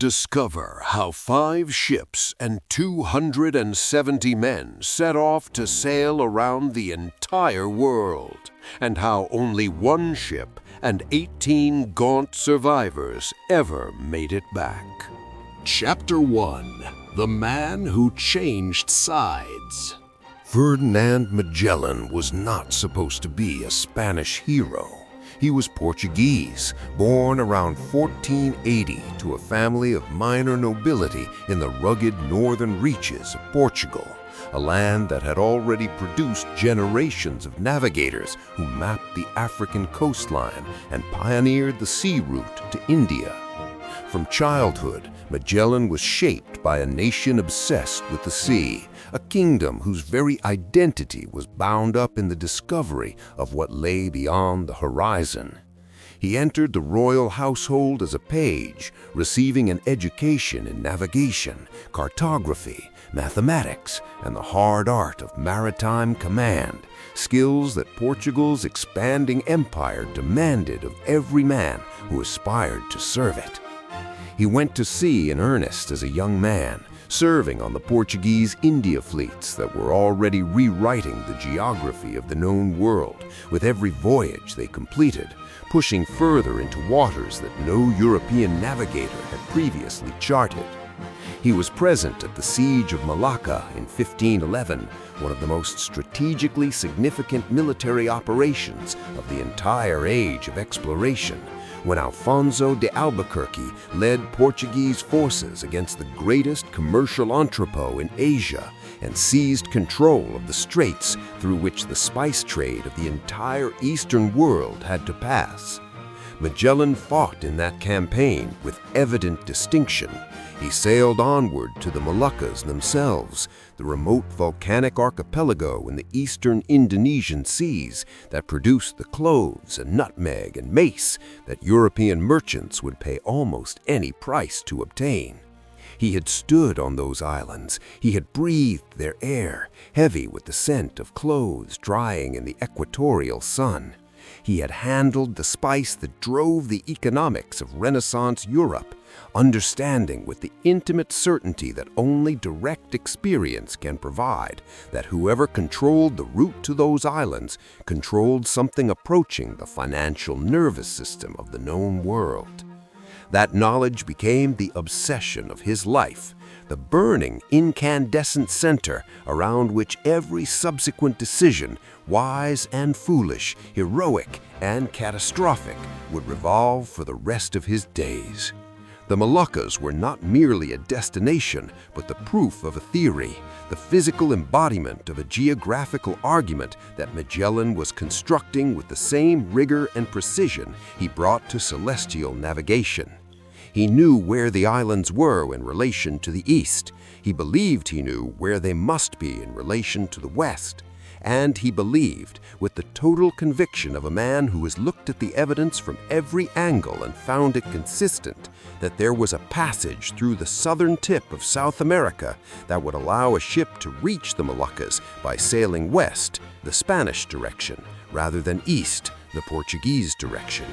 discover how 5 ships and 270 men set off to sail around the entire world, and how only 1 ship and 18 gaunt survivors ever made it back. Chapter 1. The Man Who Changed Sides. Ferdinand Magellan was not supposed to be a Spanish hero. He was Portuguese, born around 1480 to a family of minor nobility in the rugged northern reaches of Portugal, a land that had already produced generations of navigators who mapped the African coastline and pioneered the sea route to India. From childhood, Magellan was shaped by a nation obsessed with the sea, a kingdom whose very identity was bound up in the discovery of what lay beyond the horizon. He entered the royal household as a page, receiving an education in navigation, cartography, mathematics, and the hard art of maritime command, skills that Portugal's expanding empire demanded of every man who aspired to serve it. He went to sea in earnest as a young man, serving on the Portuguese India fleets that were already rewriting the geography of the known world with every voyage they completed, pushing further into waters that no European navigator had previously charted. He was present at the siege of Malacca in 1511, one of the most strategically significant military operations of the entire age of exploration, when Alfonso de Albuquerque led Portuguese forces against the greatest commercial entrepot in Asia and seized control of the straits through which the spice trade of the entire Eastern world had to pass. Magellan fought in that campaign with evident distinction. He sailed onward to the Moluccas themselves, the remote volcanic archipelago in the eastern Indonesian seas that produced the cloves and nutmeg and mace that European merchants would pay almost any price to obtain. He had stood on those islands. He had breathed their air, heavy with the scent of clothes drying in the equatorial sun. He had handled the spice that drove the economics of Renaissance Europe, understanding with the intimate certainty that only direct experience can provide that whoever controlled the route to those islands controlled something approaching the financial nervous system of the known world. That knowledge became the obsession of his life, the burning, incandescent center around which every subsequent decision, wise and foolish, heroic and catastrophic, would revolve for the rest of his days. The Moluccas were not merely a destination, but the proof of a theory, the physical embodiment of a geographical argument that Magellan was constructing with the same rigor and precision he brought to celestial navigation. He knew where the islands were in relation to the east. He believed he knew where they must be in relation to the west. And he believed, with the total conviction of a man who has looked at the evidence from every angle and found it consistent, that there was a passage through the southern tip of South America that would allow a ship to reach the Moluccas by sailing west, the Spanish direction, rather than east, the Portuguese direction.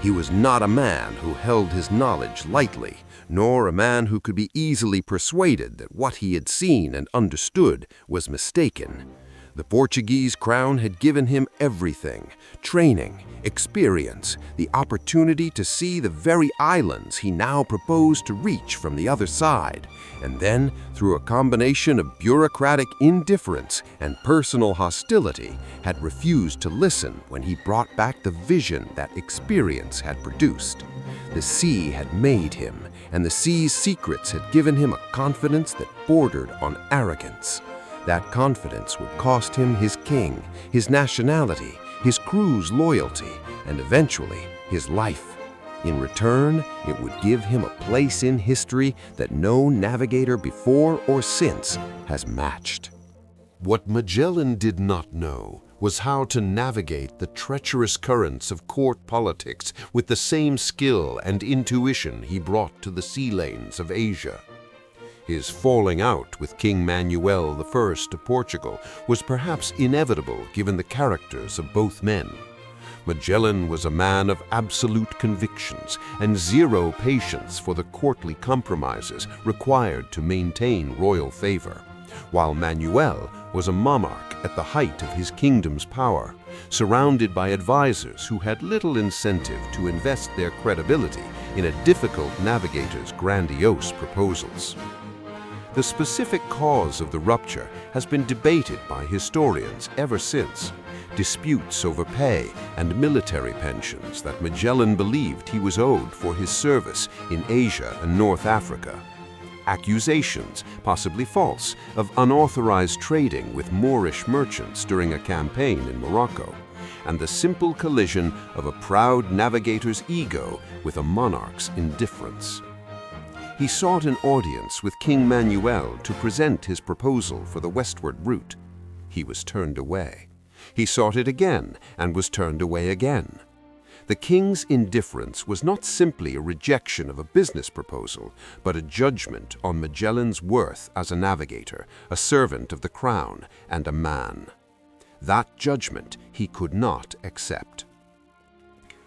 He was not a man who held his knowledge lightly, nor a man who could be easily persuaded that what he had seen and understood was mistaken. The Portuguese crown had given him everything: training, experience, the opportunity to see the very islands he now proposed to reach from the other side, and then, through a combination of bureaucratic indifference and personal hostility, had refused to listen when he brought back the vision that experience had produced. The sea had made him, and the sea's secrets had given him a confidence that bordered on arrogance. That confidence would cost him his king, his nationality, his crew's loyalty, and eventually his life. In return, it would give him a place in history that no navigator before or since has matched. What Magellan did not know was how to navigate the treacherous currents of court politics with the same skill and intuition he brought to the sea lanes of Asia. His falling out with King Manuel I of Portugal was perhaps inevitable given the characters of both men. Magellan was a man of absolute convictions and zero patience for the courtly compromises required to maintain royal favor, while Manuel was a monarch at the height of his kingdom's power, surrounded by advisors who had little incentive to invest their credibility in a difficult navigator's grandiose proposals. The specific cause of the rupture has been debated by historians ever since. Disputes over pay and military pensions that Magellan believed he was owed for his service in Asia and North Africa. Accusations, possibly false, of unauthorized trading with Moorish merchants during a campaign in Morocco, and the simple collision of a proud navigator's ego with a monarch's indifference. He sought an audience with King Manuel to present his proposal for the westward route. He was turned away. He sought it again and was turned away again. The king's indifference was not simply a rejection of a business proposal, but a judgment on Magellan's worth as a navigator, a servant of the crown, and a man. That judgment he could not accept.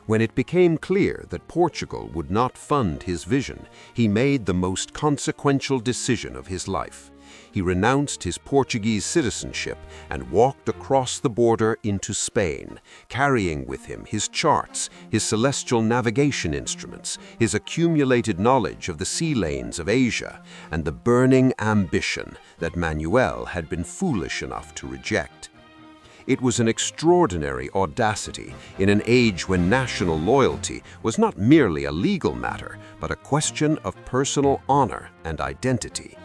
When it became clear that Portugal would not fund his vision, he made the most consequential decision of his life. He renounced his Portuguese citizenship and walked across the border into Spain, carrying with him his charts, his celestial navigation instruments, his accumulated knowledge of the sea lanes of Asia, and the burning ambition that Manuel had been foolish enough to reject. It was an extraordinary audacity in an age when national loyalty was not merely a legal matter, but a question of personal honor and identity.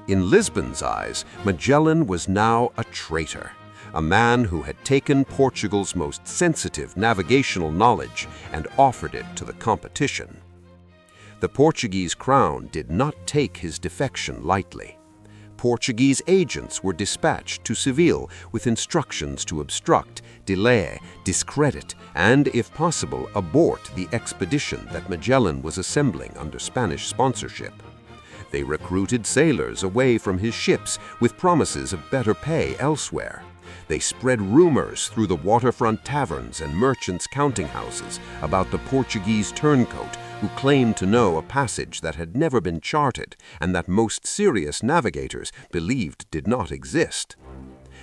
In Lisbon's eyes, Magellan was now a traitor, a man who had taken Portugal's most sensitive navigational knowledge and offered it to the competition. The Portuguese crown did not take his defection lightly. Portuguese agents were dispatched to Seville with instructions to obstruct, delay, discredit, and, if possible, abort the expedition that Magellan was assembling under Spanish sponsorship. They recruited sailors away from his ships with promises of better pay elsewhere. They spread rumors through the waterfront taverns and merchants' counting houses about the Portuguese turncoat who claimed to know a passage that had never been charted and that most serious navigators believed did not exist.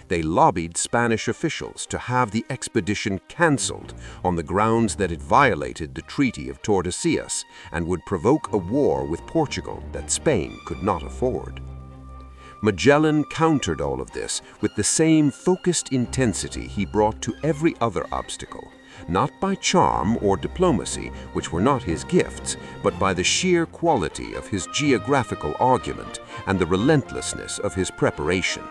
They lobbied Spanish officials to have the expedition cancelled on the grounds that it violated the Treaty of Tordesillas and would provoke a war with Portugal that Spain could not afford. Magellan countered all of this with the same focused intensity he brought to every other obstacle, not by charm or diplomacy, which were not his gifts, but by the sheer quality of his geographical argument and the relentlessness of his preparation.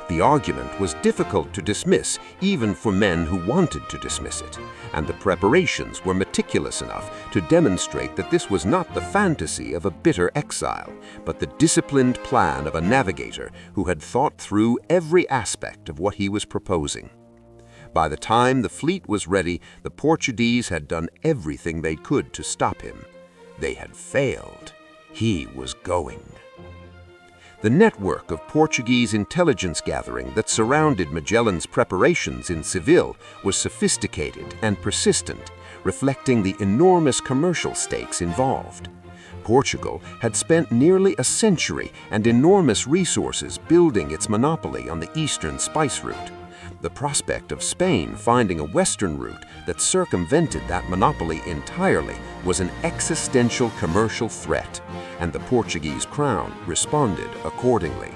The argument was difficult to dismiss even for men who wanted to dismiss it, and the preparations were meticulous enough to demonstrate that this was not the fantasy of a bitter exile, but the disciplined plan of a navigator who had thought through every aspect of what he was proposing. By the time the fleet was ready, the Portuguese had done everything they could to stop him. They had failed. He was going. The network of Portuguese intelligence gathering that surrounded Magellan's preparations in Seville was sophisticated and persistent, reflecting the enormous commercial stakes involved. Portugal had spent nearly a century and enormous resources building its monopoly on the eastern spice route. The prospect of Spain finding a western route that circumvented that monopoly entirely was an existential commercial threat, and the Portuguese crown responded accordingly.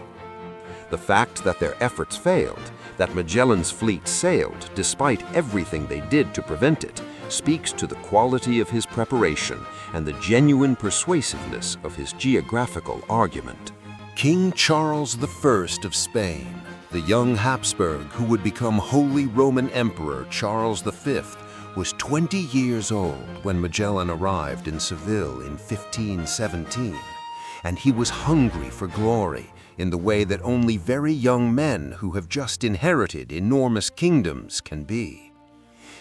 The fact that their efforts failed, that Magellan's fleet sailed despite everything they did to prevent it, speaks to the quality of his preparation and the genuine persuasiveness of his geographical argument. King Charles I of Spain, the young Habsburg who would become Holy Roman Emperor Charles V, was 20 years old when Magellan arrived in Seville in 1517, and he was hungry for glory in the way that only very young men who have just inherited enormous kingdoms can be.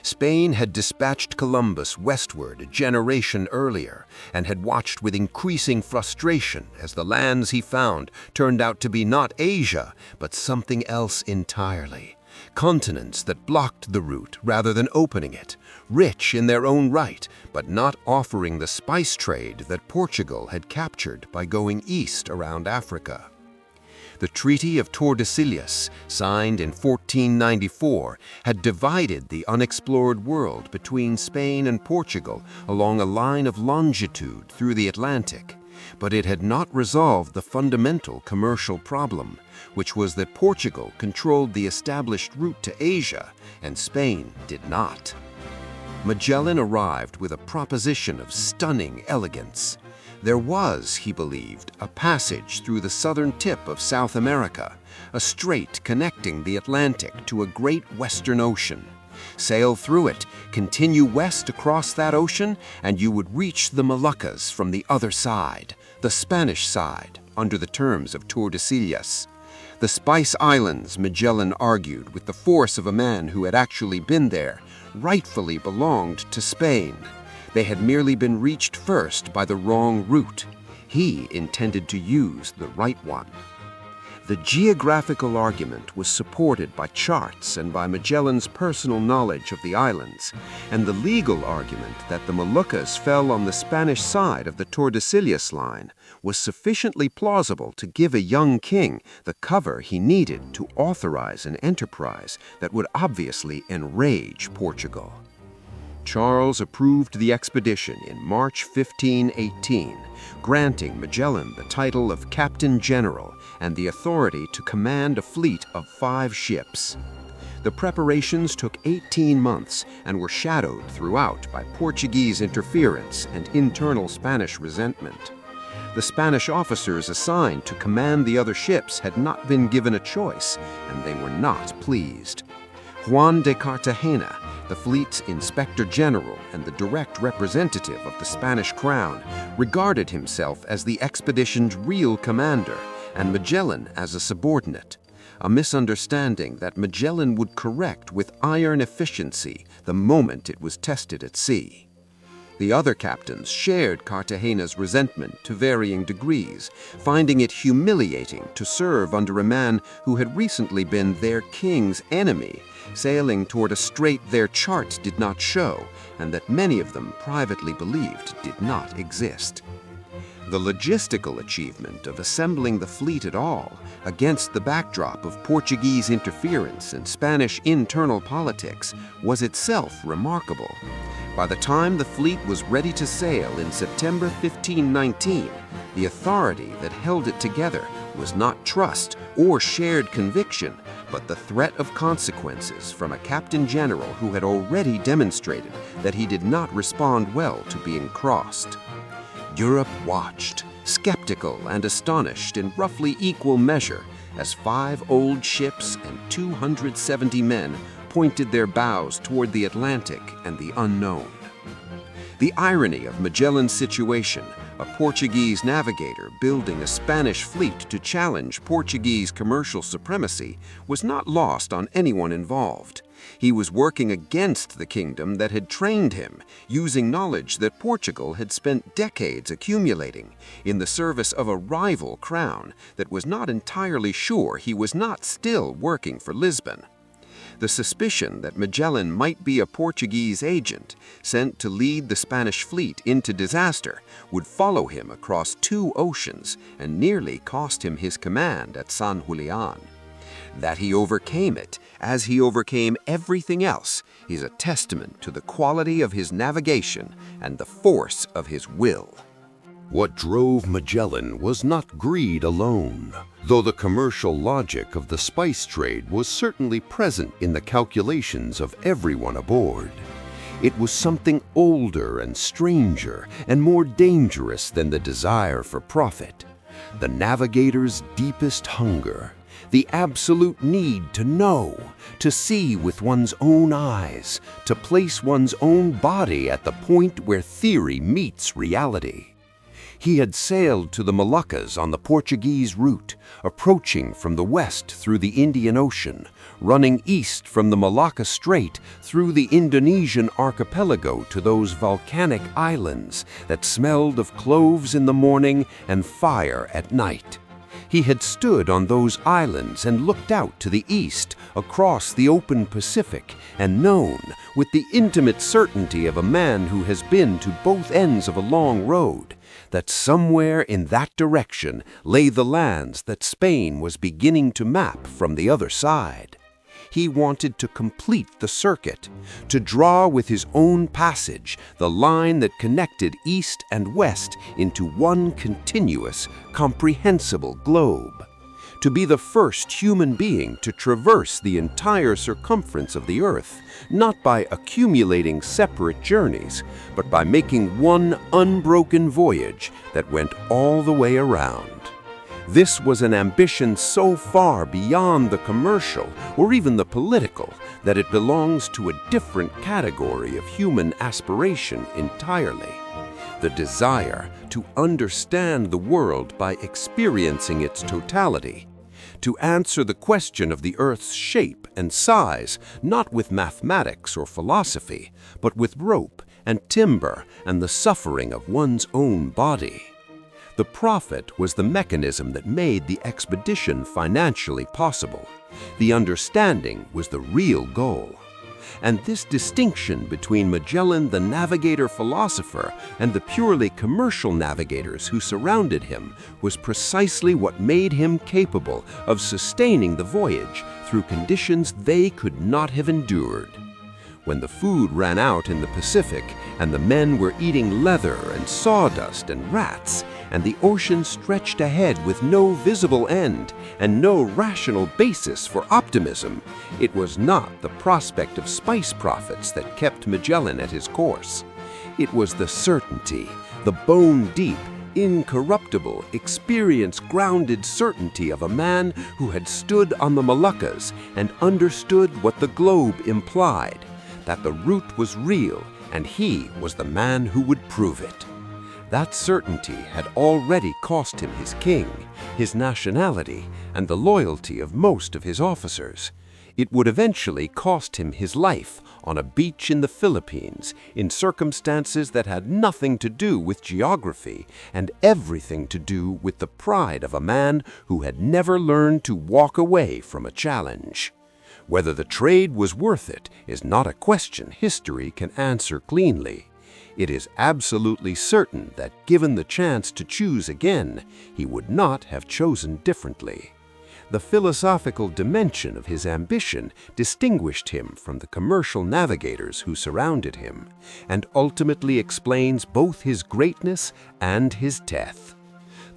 Spain had dispatched Columbus westward a generation earlier and had watched with increasing frustration as the lands he found turned out to be not Asia, but something else entirely. continents that blocked the route rather than opening it, rich in their own right, but not offering the spice trade that Portugal had captured by going east around Africa. The Treaty of Tordesillas, signed in 1494, had divided the unexplored world between Spain and Portugal along a line of longitude through the Atlantic, but it had not resolved the fundamental commercial problem, which was that Portugal controlled the established route to Asia and Spain did not. Magellan arrived with a proposition of stunning elegance. There was, he believed, a passage through the southern tip of South America, a strait connecting the Atlantic to a great western ocean. Sail through it, continue west across that ocean, and you would reach the Moluccas from the other side, the Spanish side, under the terms of Tordesillas. The Spice Islands, Magellan argued with the force of a man who had actually been there, rightfully belonged to Spain. They had merely been reached first by the wrong route. He intended to use the right one. The geographical argument was supported by charts and by Magellan's personal knowledge of the islands, and the legal argument that the Moluccas fell on the Spanish side of the Tordesillas line was sufficiently plausible to give a young king the cover he needed to authorize an enterprise that would obviously enrage Portugal. Charles approved the expedition in March 1518, granting Magellan the title of Captain General and the authority to command a fleet of 5 ships. The preparations took 18 months and were shadowed throughout by Portuguese interference and internal Spanish resentment. The Spanish officers assigned to command the other ships had not been given a choice, and they were not pleased. Juan de Cartagena, the fleet's inspector general and the direct representative of the Spanish crown, regarded himself as the expedition's real commander and Magellan as a subordinate, a misunderstanding that Magellan would correct with iron efficiency the moment it was tested at sea. The other captains shared Cartagena's resentment to varying degrees, finding it humiliating to serve under a man who had recently been their king's enemy, sailing toward a strait their charts did not show, and that many of them privately believed did not exist. The logistical achievement of assembling the fleet at all, against the backdrop of Portuguese interference and Spanish internal politics, was itself remarkable. By the time the fleet was ready to sail in September 1519, the authority that held it together was not trust or shared conviction, but the threat of consequences from a captain general who had already demonstrated that he did not respond well to being crossed. Europe watched, skeptical and astonished in roughly equal measure, as 5 old ships and 270 men pointed their bows toward the Atlantic and the unknown. The irony of Magellan's situation, a Portuguese navigator building a Spanish fleet to challenge Portuguese commercial supremacy, was not lost on anyone involved. He was working against the kingdom that had trained him, using knowledge that Portugal had spent decades accumulating, in the service of a rival crown that was not entirely sure he was not still working for Lisbon. The suspicion that Magellan might be a Portuguese agent sent to lead the Spanish fleet into disaster would follow him across 2 oceans and nearly cost him his command at San Julián. That he overcame it, as he overcame everything else, is a testament to the quality of his navigation and the force of his will. What drove Magellan was not greed alone, though the commercial logic of the spice trade was certainly present in the calculations of everyone aboard. It was something older and stranger and more dangerous than the desire for profit. The navigator's deepest hunger, the absolute need to know, to see with one's own eyes, to place one's own body at the point where theory meets reality. He had sailed to the Moluccas on the Portuguese route, approaching from the west through the Indian Ocean, running east from the Malacca Strait through the Indonesian archipelago to those volcanic islands that smelled of cloves in the morning and fire at night. He had stood on those islands and looked out to the east across the open Pacific and known, with the intimate certainty of a man who has been to both ends of a long road, that somewhere in that direction lay the lands that Spain was beginning to map from the other side. He wanted to complete the circuit, to draw with his own passage the line that connected east and west into one continuous, comprehensible globe, to be the first human being to traverse the entire circumference of the earth, not by accumulating separate journeys, but by making one unbroken voyage that went all the way around. This was an ambition so far beyond the commercial or even the political that it belongs to a different category of human aspiration entirely. The desire to understand the world by experiencing its totality, to answer the question of the Earth's shape and size not with mathematics or philosophy, but with rope and timber and the suffering of one's own body. The profit was the mechanism that made the expedition financially possible. The understanding was the real goal. And this distinction between Magellan the navigator-philosopher and the purely commercial navigators who surrounded him was precisely what made him capable of sustaining the voyage through conditions they could not have endured. When the food ran out in the Pacific and the men were eating leather and sawdust and rats, and the ocean stretched ahead with no visible end and no rational basis for optimism, it was not the prospect of spice profits that kept Magellan at his course. It was the certainty, the bone-deep, incorruptible, experience-grounded certainty of a man who had stood on the Moluccas and understood what the globe implied, that the route was real and he was the man who would prove it. That certainty had already cost him his king, his nationality, and the loyalty of most of his officers. It would eventually cost him his life on a beach in the Philippines in circumstances that had nothing to do with geography and everything to do with the pride of a man who had never learned to walk away from a challenge. Whether the trade was worth it is not a question history can answer cleanly. It is absolutely certain that given the chance to choose again, he would not have chosen differently. The philosophical dimension of his ambition distinguished him from the commercial navigators who surrounded him, and ultimately explains both his greatness and his death.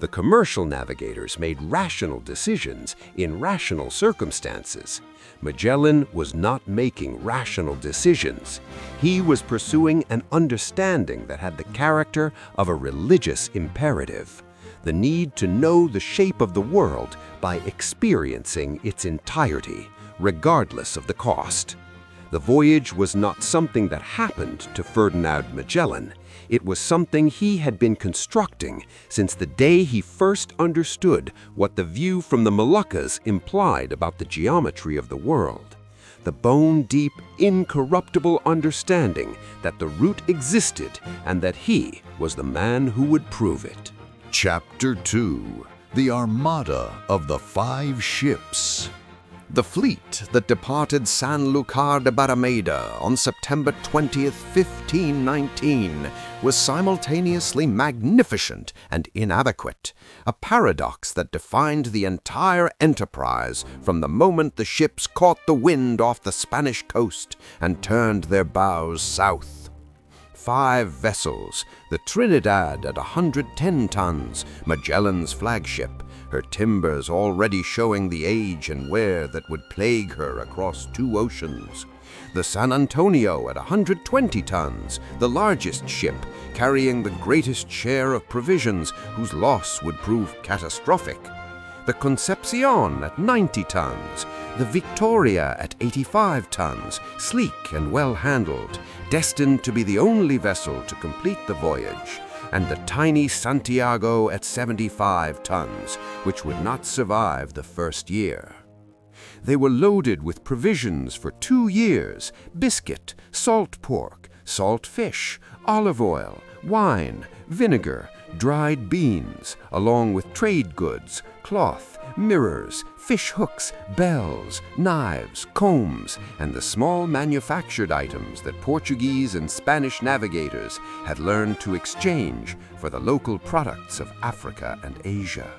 The commercial navigators made rational decisions in rational circumstances. Magellan was not making rational decisions. He was pursuing an understanding that had the character of a religious imperative, the need to know the shape of the world by experiencing its entirety, regardless of the cost. The voyage was not something that happened to Ferdinand Magellan. It was something he had been constructing since the day he first understood what the view from the Moluccas implied about the geometry of the world. The bone-deep, incorruptible understanding that the route existed and that he was the man who would prove it. Chapter 2. The Armada of the 5 Ships. The fleet that departed Sanlúcar de Barrameda on September 20th, 1519, was simultaneously magnificent and inadequate, a paradox that defined the entire enterprise from the moment the ships caught the wind off the Spanish coast and turned their bows south. 5 vessels, the Trinidad at 110 tons, Magellan's flagship, her timbers already showing the age and wear that would plague her across 2 oceans. The San Antonio at 120 tons, the largest ship, carrying the greatest share of provisions whose loss would prove catastrophic. The Concepcion at 90 tons, the Victoria at 85 tons, sleek and well-handled, destined to be the only vessel to complete the voyage, and the tiny Santiago at 75 tons, which would not survive the first year. They were loaded with provisions for 2 years: biscuit, salt pork, salt fish, olive oil, wine, vinegar, dried beans, along with trade goods, cloth, mirrors, fish hooks, bells, knives, combs, and the small manufactured items that Portuguese and Spanish navigators had learned to exchange for the local products of Africa and Asia.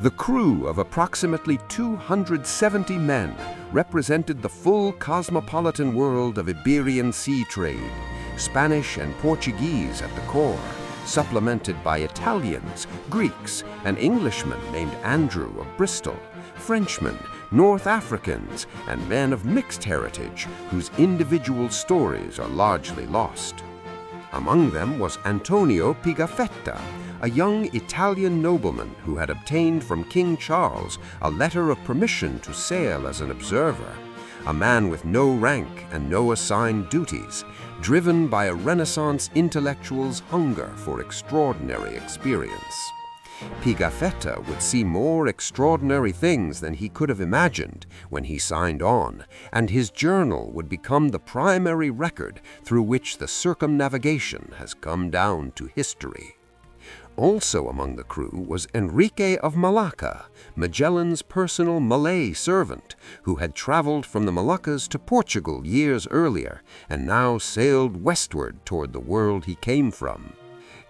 The crew of approximately 270 men represented the full cosmopolitan world of Iberian sea trade, Spanish and Portuguese at the core, supplemented by Italians, Greeks, an Englishman named Andrew of Bristol, Frenchmen, North Africans, and men of mixed heritage whose individual stories are largely lost. Among them was Antonio Pigafetta, a young Italian nobleman who had obtained from King Charles a letter of permission to sail as an observer, a man with no rank and no assigned duties, driven by a Renaissance intellectual's hunger for extraordinary experience. Pigafetta would see more extraordinary things than he could have imagined when he signed on, and his journal would become the primary record through which the circumnavigation has come down to history. Also among the crew was Enrique of Malacca, Magellan's personal Malay servant, who had traveled from the Moluccas to Portugal years earlier and now sailed westward toward the world he came from.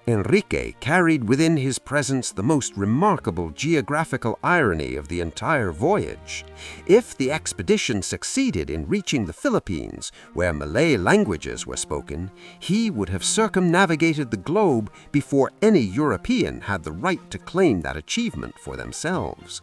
Enrique carried within his presence the most remarkable geographical irony of the entire voyage. If the expedition succeeded in reaching the Philippines, where Malay languages were spoken, he would have circumnavigated the globe before any European had the right to claim that achievement for themselves.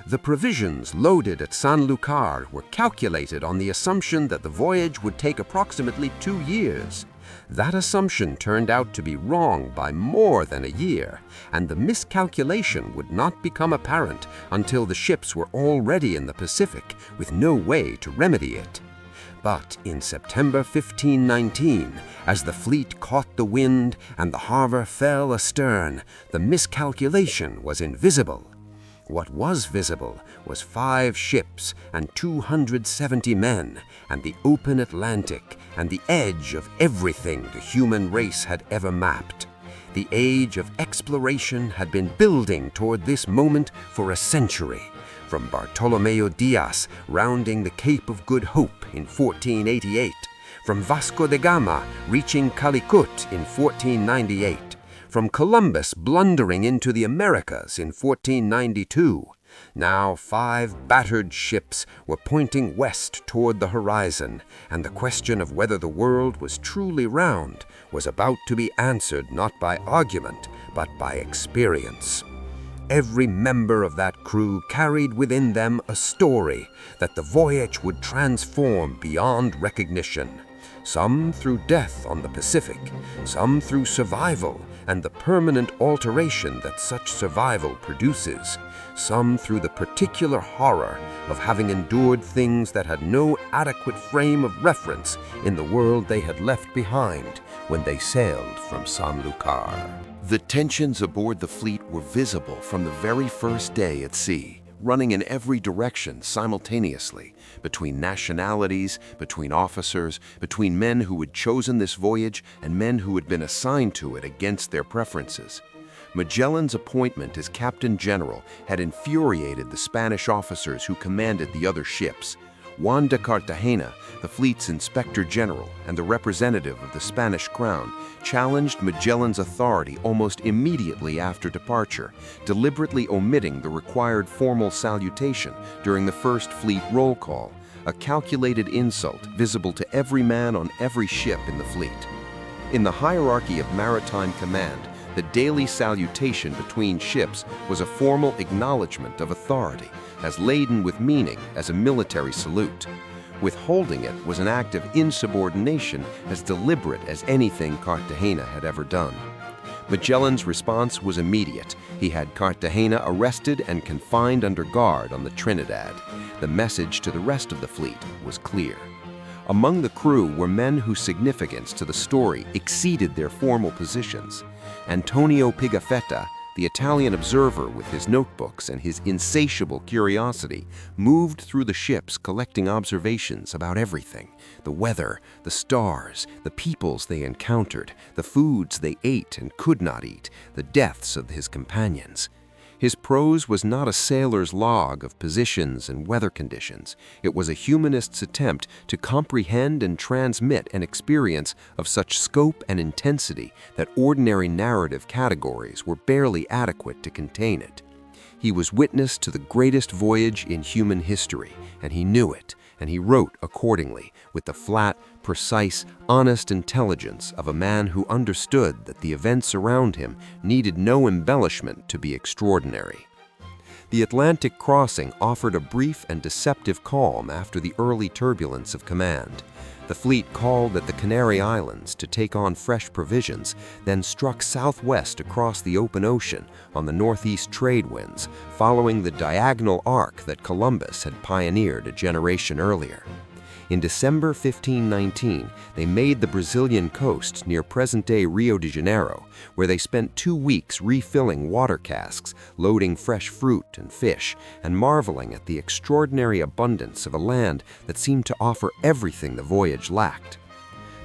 The provisions loaded at Sanlúcar were calculated on the assumption that the voyage would take approximately 2 years. That assumption turned out to be wrong by more than a year, and the miscalculation would not become apparent until the ships were already in the Pacific with no way to remedy it. But in September 1519, as the fleet caught the wind and the harbor fell astern, the miscalculation was invisible. What was visible was 5 ships and 270 men, and the open Atlantic, and the edge of everything the human race had ever mapped. The age of exploration had been building toward this moment for a century, from Bartolomeo Diaz rounding the Cape of Good Hope in 1488, from Vasco da Gama reaching Calicut in 1498, from Columbus blundering into the Americas in 1492. Now 5 battered ships were pointing west toward the horizon, and the question of whether the world was truly round was about to be answered not by argument, but by experience. Every member of that crew carried within them a story that the voyage would transform beyond recognition. Some through death on the Pacific, some through survival and the permanent alteration that such survival produces, some through the particular horror of having endured things that had no adequate frame of reference in the world they had left behind when they sailed from Sanlúcar. The tensions aboard the fleet were visible from the very first day at sea, running in every direction simultaneously, between nationalities, between officers, between men who had chosen this voyage and men who had been assigned to it against their preferences. Magellan's appointment as Captain General had infuriated the Spanish officers who commanded the other ships. Juan de Cartagena, the fleet's Inspector General and the representative of the Spanish Crown, challenged Magellan's authority almost immediately after departure, deliberately omitting the required formal salutation during the first fleet roll call, a calculated insult visible to every man on every ship in the fleet. In the hierarchy of maritime command, the daily salutation between ships was a formal acknowledgement of authority, as laden with meaning as a military salute. Withholding it was an act of insubordination as deliberate as anything Cartagena had ever done. Magellan's response was immediate. He had Cartagena arrested and confined under guard on the Trinidad. The message to the rest of the fleet was clear. Among the crew were men whose significance to the story exceeded their formal positions. Antonio Pigafetta, The Italian observer, with his notebooks and his insatiable curiosity, moved through the ships collecting observations about everything: the weather, the stars, the peoples they encountered, the foods they ate and could not eat, the deaths of his companions. His prose was not a sailor's log of positions and weather conditions. It was a humanist's attempt to comprehend and transmit an experience of such scope and intensity that ordinary narrative categories were barely adequate to contain it. He was witness to the greatest voyage in human history, and he knew it, and he wrote accordingly, with the flat, precise, honest intelligence of a man who understood that the events around him needed no embellishment to be extraordinary. The Atlantic crossing offered a brief and deceptive calm after the early turbulence of command. The fleet called at the Canary Islands to take on fresh provisions, then struck southwest across the open ocean on the northeast trade winds, following the diagonal arc that Columbus had pioneered a generation earlier. In December 1519, they made the Brazilian coast near present-day Rio de Janeiro, where they spent 2 weeks refilling water casks, loading fresh fruit and fish, and marveling at the extraordinary abundance of a land that seemed to offer everything the voyage lacked.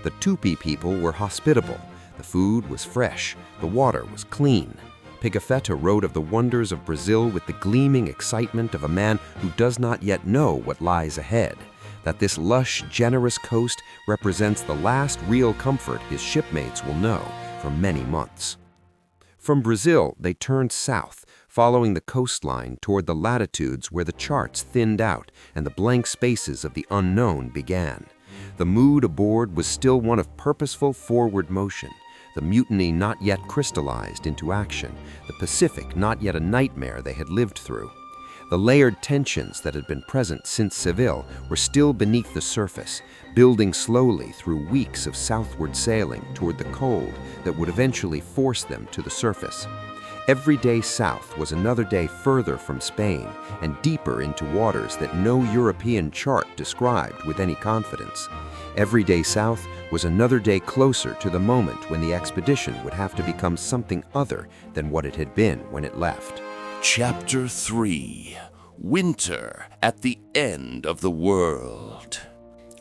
The Tupi people were hospitable, the food was fresh, the water was clean. Pigafetta wrote of the wonders of Brazil with the gleaming excitement of a man who does not yet know what lies ahead. That this lush, generous coast represents the last real comfort his shipmates will know for many months. From Brazil, they turned south, following the coastline toward the latitudes where the charts thinned out and the blank spaces of the unknown began. The mood aboard was still one of purposeful forward motion, the mutiny not yet crystallized into action, the Pacific not yet a nightmare they had lived through. The layered tensions that had been present since Seville were still beneath the surface, building slowly through weeks of southward sailing toward the cold that would eventually force them to the surface. Every day south was another day further from Spain and deeper into waters that no European chart described with any confidence. Every day south was another day closer to the moment when the expedition would have to become something other than what it had been when it left. Chapter 3: Winter at the End of the World.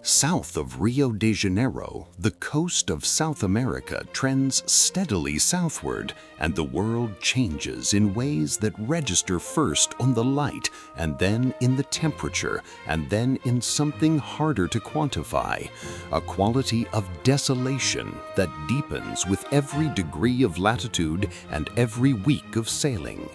South of Rio de Janeiro, the coast of South America trends steadily southward, and the world changes in ways that register first on the light, and then in the temperature, and then in something harder to quantify, a quality of desolation that deepens with every degree of latitude and every week of sailing.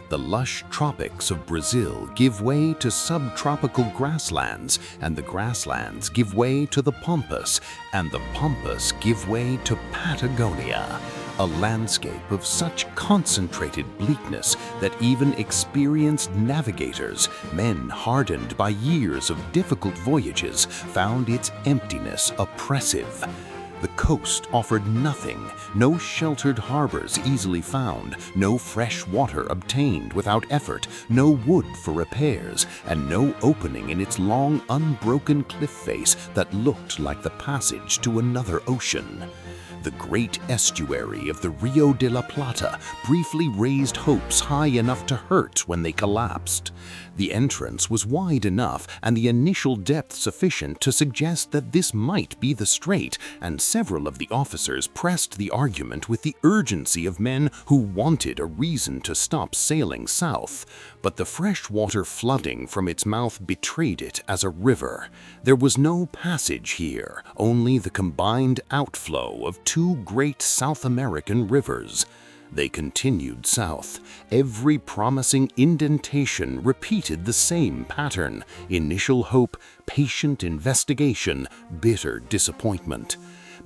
The lush tropics of Brazil give way to subtropical grasslands, and the grasslands give way to the pampas, and the pampas give way to Patagonia, a landscape of such concentrated bleakness that even experienced navigators, men hardened by years of difficult voyages, found its emptiness oppressive. The coast offered nothing, no sheltered harbors easily found, no fresh water obtained without effort, no wood for repairs, and no opening in its long, unbroken cliff face that looked like the passage to another ocean. The great estuary of the Rio de la Plata briefly raised hopes high enough to hurt when they collapsed. The entrance was wide enough and the initial depth sufficient to suggest that this might be the strait, and several of the officers pressed the argument with the urgency of men who wanted a reason to stop sailing south. But the fresh water flooding from its mouth betrayed it as a river. There was no passage here, only the combined outflow of 2 great South American rivers. They continued south. Every promising indentation repeated the same pattern: initial hope, patient investigation, bitter disappointment.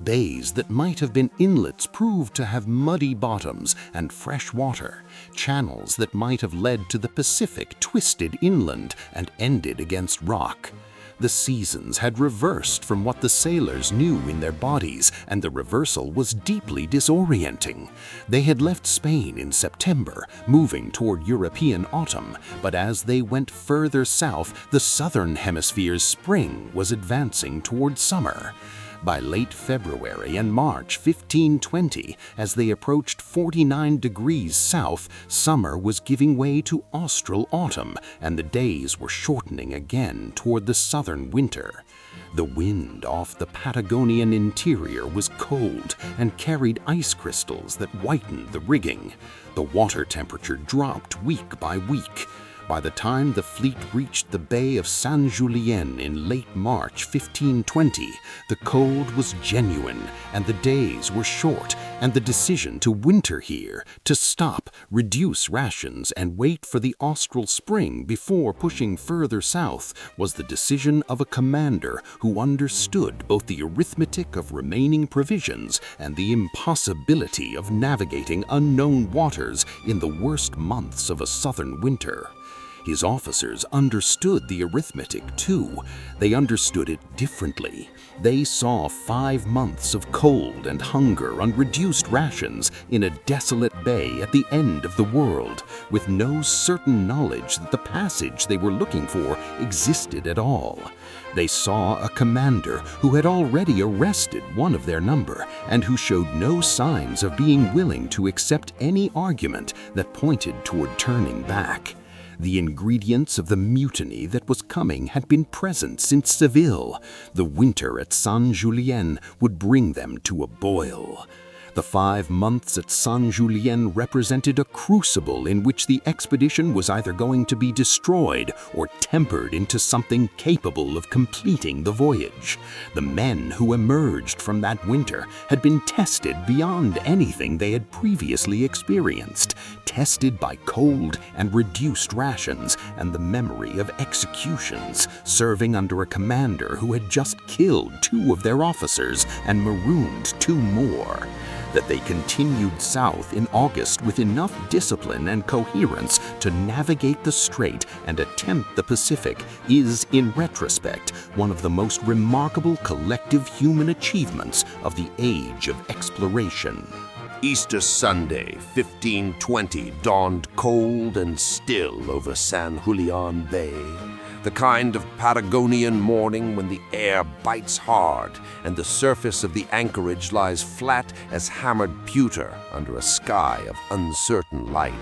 Bays that might have been inlets proved to have muddy bottoms and fresh water. Channels that might have led to the Pacific twisted inland and ended against rock. The seasons had reversed from what the sailors knew in their bodies, and the reversal was deeply disorienting. They had left Spain in September, moving toward European autumn, but as they went further south, the southern hemisphere's spring was advancing toward summer. By late February and March 1520, as they approached 49 degrees south, summer was giving way to austral autumn, and the days were shortening again toward the southern winter. The wind off the Patagonian interior was cold and carried ice crystals that whitened the rigging. The water temperature dropped week by week. By the time the fleet reached the Bay of San Julián in late March 1520, the cold was genuine and the days were short, and the decision to winter here, to stop, reduce rations, and wait for the austral spring before pushing further south was the decision of a commander who understood both the arithmetic of remaining provisions and the impossibility of navigating unknown waters in the worst months of a southern winter. His officers understood the arithmetic too. They understood it differently. They saw 5 months of cold and hunger on reduced rations in a desolate bay at the end of the world, with no certain knowledge that the passage they were looking for existed at all. They saw a commander who had already arrested one of their number and who showed no signs of being willing to accept any argument that pointed toward turning back. The ingredients of the mutiny that was coming had been present since Seville. The winter at San Julián would bring them to a boil. The 5 months at San Julián represented a crucible in which the expedition was either going to be destroyed or tempered into something capable of completing the voyage. The men who emerged from that winter had been tested beyond anything they had previously experienced, tested by cold and reduced rations and the memory of executions, serving under a commander who had just killed 2 of their officers and marooned 2 more. That they continued south in August with enough discipline and coherence to navigate the strait and attempt the Pacific is, in retrospect, one of the most remarkable collective human achievements of the age of exploration. Easter Sunday, 1520, dawned cold and still over San Julián Bay. The kind of Patagonian morning when the air bites hard and the surface of the anchorage lies flat as hammered pewter under a sky of uncertain light.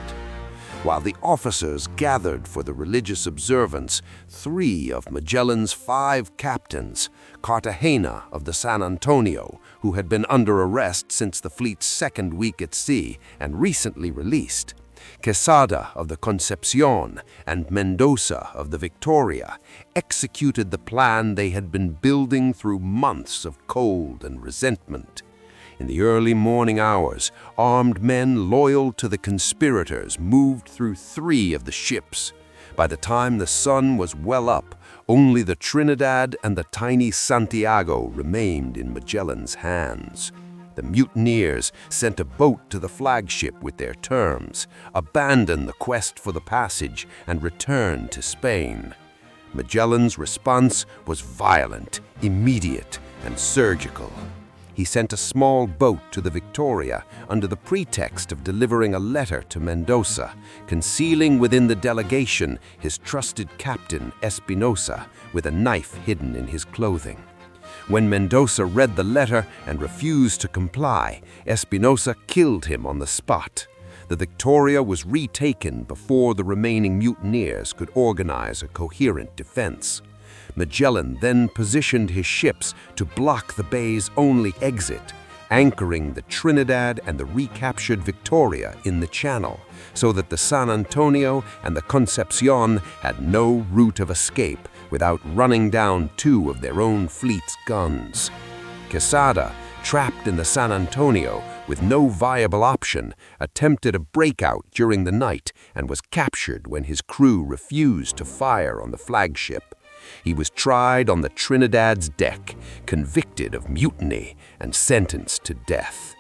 While the officers gathered for the religious observance, 3 of Magellan's 5 captains, Cartagena of the San Antonio, who had been under arrest since the fleet's 2nd week at sea and recently released, Quesada of the Concepcion and Mendoza of the Victoria, executed the plan they had been building through months of cold and resentment. In the early morning hours, armed men loyal to the conspirators moved through 3 of the ships. By the time the sun was well up, only the Trinidad and the tiny Santiago remained in Magellan's hands. The mutineers sent a boat to the flagship with their terms, abandoned the quest for the passage, and returned to Spain. Magellan's response was violent, immediate, and surgical. He sent a small boat to the Victoria under the pretext of delivering a letter to Mendoza, concealing within the delegation his trusted captain, Espinosa, with a knife hidden in his clothing. When Mendoza read the letter and refused to comply, Espinosa killed him on the spot. The Victoria was retaken before the remaining mutineers could organize a coherent defense. Magellan then positioned his ships to block the bay's only exit, anchoring the Trinidad and the recaptured Victoria in the channel, so that the San Antonio and the Concepcion had no route of escape without running down 2 of their own fleet's guns. Quesada, trapped in the San Antonio with no viable option, attempted a breakout during the night and was captured when his crew refused to fire on the flagship. He was tried on the Trinidad's deck, convicted of mutiny, and sentenced to death.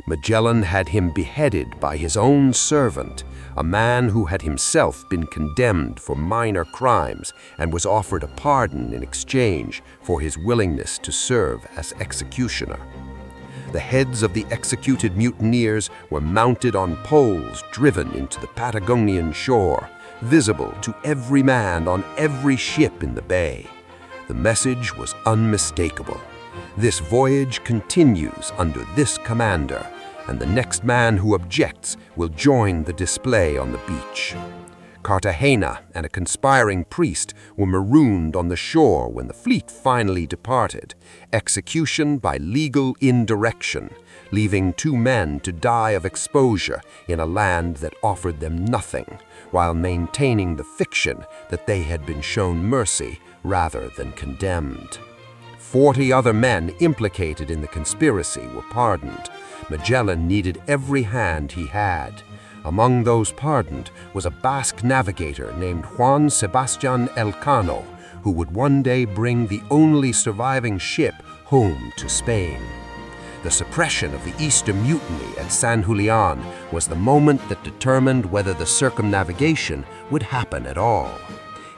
Magellan had him beheaded by his own servant, a man who had himself been condemned for minor crimes and was offered a pardon in exchange for his willingness to serve as executioner. The heads of the executed mutineers were mounted on poles driven into the Patagonian shore, visible to every man on every ship in the bay. The message was unmistakable. This voyage continues under this commander, and the next man who objects will join the display on the beach. Cartagena and a conspiring priest were marooned on the shore when the fleet finally departed, execution by legal indirection, leaving 2 men to die of exposure in a land that offered them nothing, while maintaining the fiction that they had been shown mercy rather than condemned. 40 other men implicated in the conspiracy were pardoned. Magellan needed every hand he had. Among those pardoned was a Basque navigator named Juan Sebastián Elcano, who would one day bring the only surviving ship home to Spain. The suppression of the Easter Mutiny at San Julián was the moment that determined whether the circumnavigation would happen at all.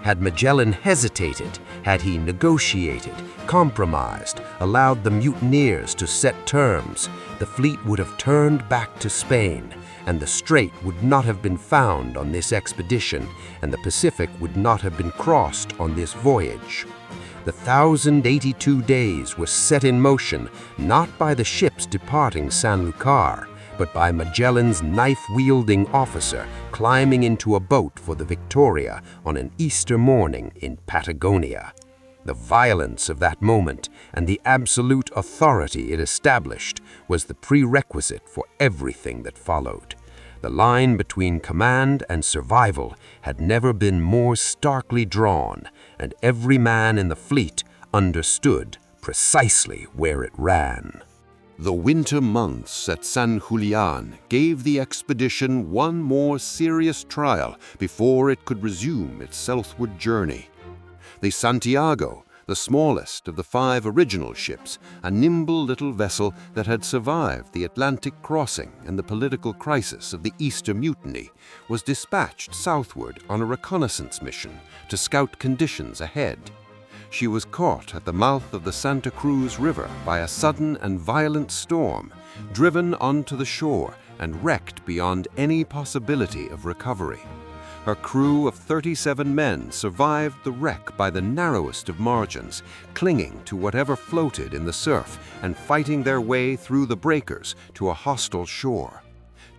Had Magellan hesitated, had he negotiated, compromised, allowed the mutineers to set terms, the fleet would have turned back to Spain, and the strait would not have been found on this expedition, and the Pacific would not have been crossed on this voyage. The 1,082 days were set in motion not by the ships departing Sanlúcar, but by Magellan's knife-wielding officer climbing into a boat for the Victoria on an Easter morning in Patagonia. The violence of that moment and the absolute authority it established was the prerequisite for everything that followed. The line between command and survival had never been more starkly drawn, and every man in the fleet understood precisely where it ran. The winter months at San Julián gave the expedition one more serious trial before it could resume its southward journey. The Santiago, the smallest of the 5 original ships, a nimble little vessel that had survived the Atlantic crossing and the political crisis of the Easter Mutiny, was dispatched southward on a reconnaissance mission to scout conditions ahead. She was caught at the mouth of the Santa Cruz River by a sudden and violent storm, driven onto the shore and wrecked beyond any possibility of recovery. Her crew of 37 men survived the wreck by the narrowest of margins, clinging to whatever floated in the surf and fighting their way through the breakers to a hostile shore.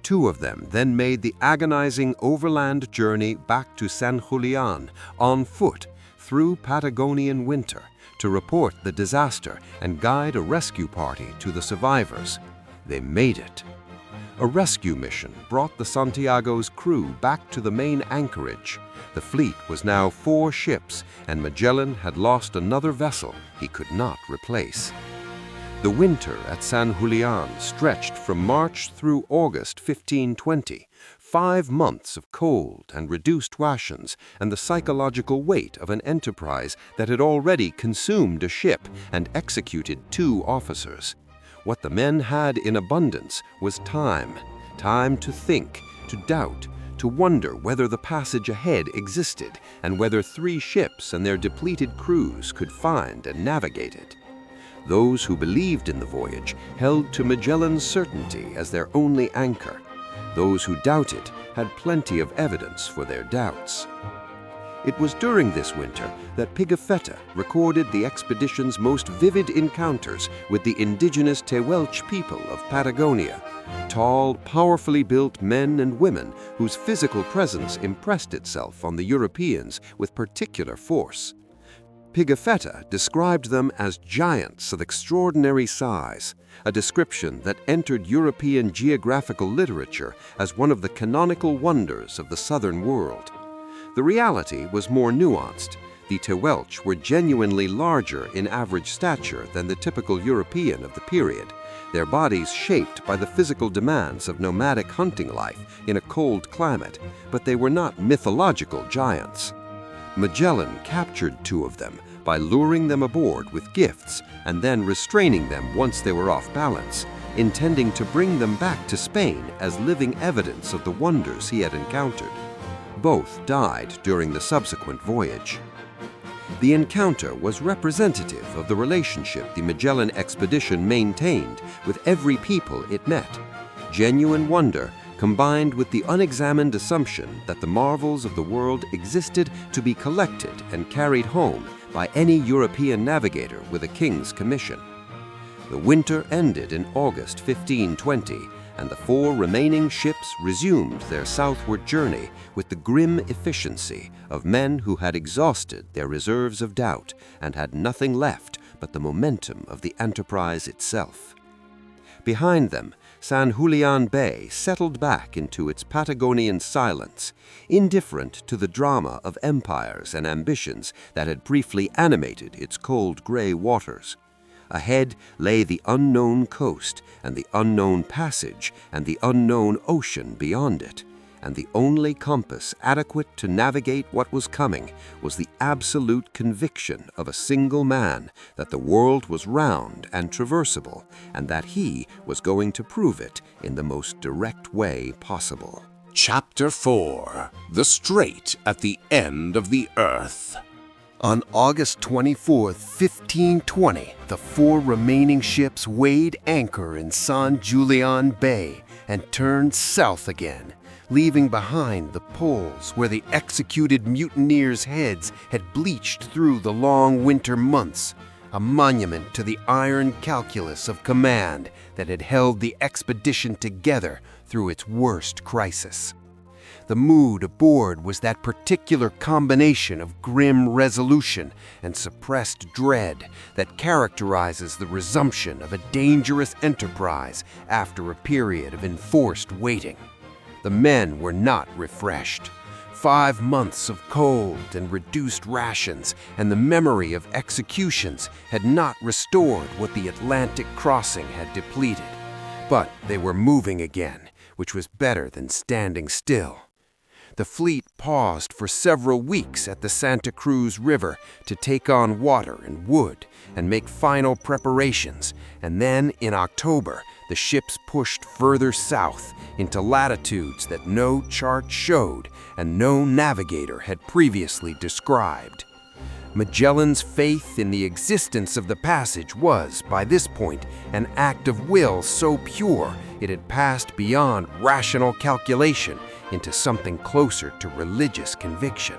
2 of them then made the agonizing overland journey back to San Julián on foot through Patagonian winter to report the disaster and guide a rescue party to the survivors. They made it. A rescue mission brought the Santiago's crew back to the main anchorage. The fleet was now 4 ships, and Magellan had lost another vessel he could not replace. The winter at San Julián stretched from March through August 1520, 5 months of cold and reduced rations and the psychological weight of an enterprise that had already consumed a ship and executed 2 officers. What the men had in abundance was time to think, to doubt, to wonder whether the passage ahead existed and whether 3 ships and their depleted crews could find and navigate it. Those who believed in the voyage held to Magellan's certainty as their only anchor. Those who doubted had plenty of evidence for their doubts. It was during this winter that Pigafetta recorded the expedition's most vivid encounters with the indigenous Tehuelche people of Patagonia, tall, powerfully built men and women whose physical presence impressed itself on the Europeans with particular force. Pigafetta described them as giants of extraordinary size, a description that entered European geographical literature as one of the canonical wonders of the southern world. The reality was more nuanced. The Tehuelche were genuinely larger in average stature than the typical European of the period, their bodies shaped by the physical demands of nomadic hunting life in a cold climate, but they were not mythological giants. Magellan captured 2 of them by luring them aboard with gifts and then restraining them once they were off balance, intending to bring them back to Spain as living evidence of the wonders he had encountered. Both died during the subsequent voyage. The encounter was representative of the relationship the Magellan expedition maintained with every people it met. Genuine wonder combined with the unexamined assumption that the marvels of the world existed to be collected and carried home by any European navigator with a king's commission. The winter ended in August 1520, and the 4 remaining ships resumed their southward journey with the grim efficiency of men who had exhausted their reserves of doubt and had nothing left but the momentum of the enterprise itself. Behind them, San Julián Bay settled back into its Patagonian silence, indifferent to the drama of empires and ambitions that had briefly animated its cold gray waters. Ahead lay the unknown coast and the unknown passage and the unknown ocean beyond it, and the only compass adequate to navigate what was coming was the absolute conviction of a single man that the world was round and traversable, and that he was going to prove it in the most direct way possible. Chapter 4: The Strait at the End of the Earth. On August 24, 1520, the 4 remaining ships weighed anchor in San Julián Bay and turned south again, leaving behind the poles where the executed mutineers' heads had bleached through the long winter months, a monument to the iron calculus of command that had held the expedition together through its worst crisis. The mood aboard was that particular combination of grim resolution and suppressed dread that characterizes the resumption of a dangerous enterprise after a period of enforced waiting. The men were not refreshed. 5 months of cold and reduced rations and the memory of executions had not restored what the Atlantic crossing had depleted. But they were moving again, which was better than standing still. The fleet paused for several weeks at the Santa Cruz River to take on water and wood and make final preparations, and then in October the ships pushed further south into latitudes that no chart showed and no navigator had previously described. Magellan's faith in the existence of the passage was, by this point, an act of will so pure it had passed beyond rational calculation into something closer to religious conviction.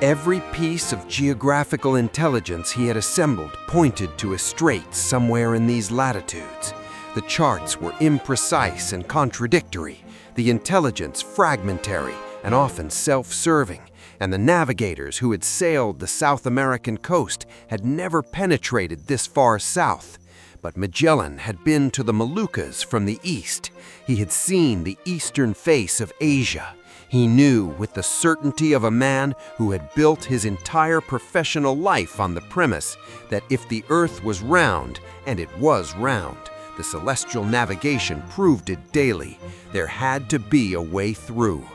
Every piece of geographical intelligence he had assembled pointed to a strait somewhere in these latitudes. The charts were imprecise and contradictory, the intelligence fragmentary and often self-serving, and the navigators who had sailed the South American coast had never penetrated this far south. But Magellan had been to the Moluccas from the east. He had seen the eastern face of Asia. He knew with the certainty of a man who had built his entire professional life on the premise that if the earth was round, and it was round, the celestial navigation proved it daily, there had to be a way through.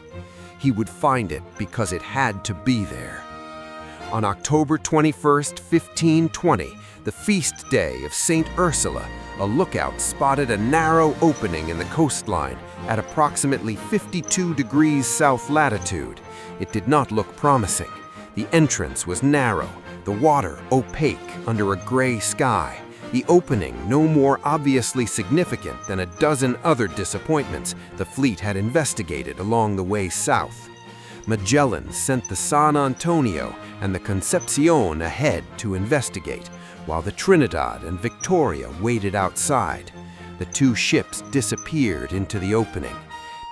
He would find it because it had to be there. On October 21st, 1520, the feast day of St. Ursula, a lookout spotted a narrow opening in the coastline at approximately 52 degrees south latitude. It did not look promising. The entrance was narrow, the water opaque under a gray sky, the opening no more obviously significant than a dozen other disappointments the fleet had investigated along the way south. Magellan sent the San Antonio and the Concepcion ahead to investigate, while the Trinidad and Victoria waited outside. The 2 ships disappeared into the opening.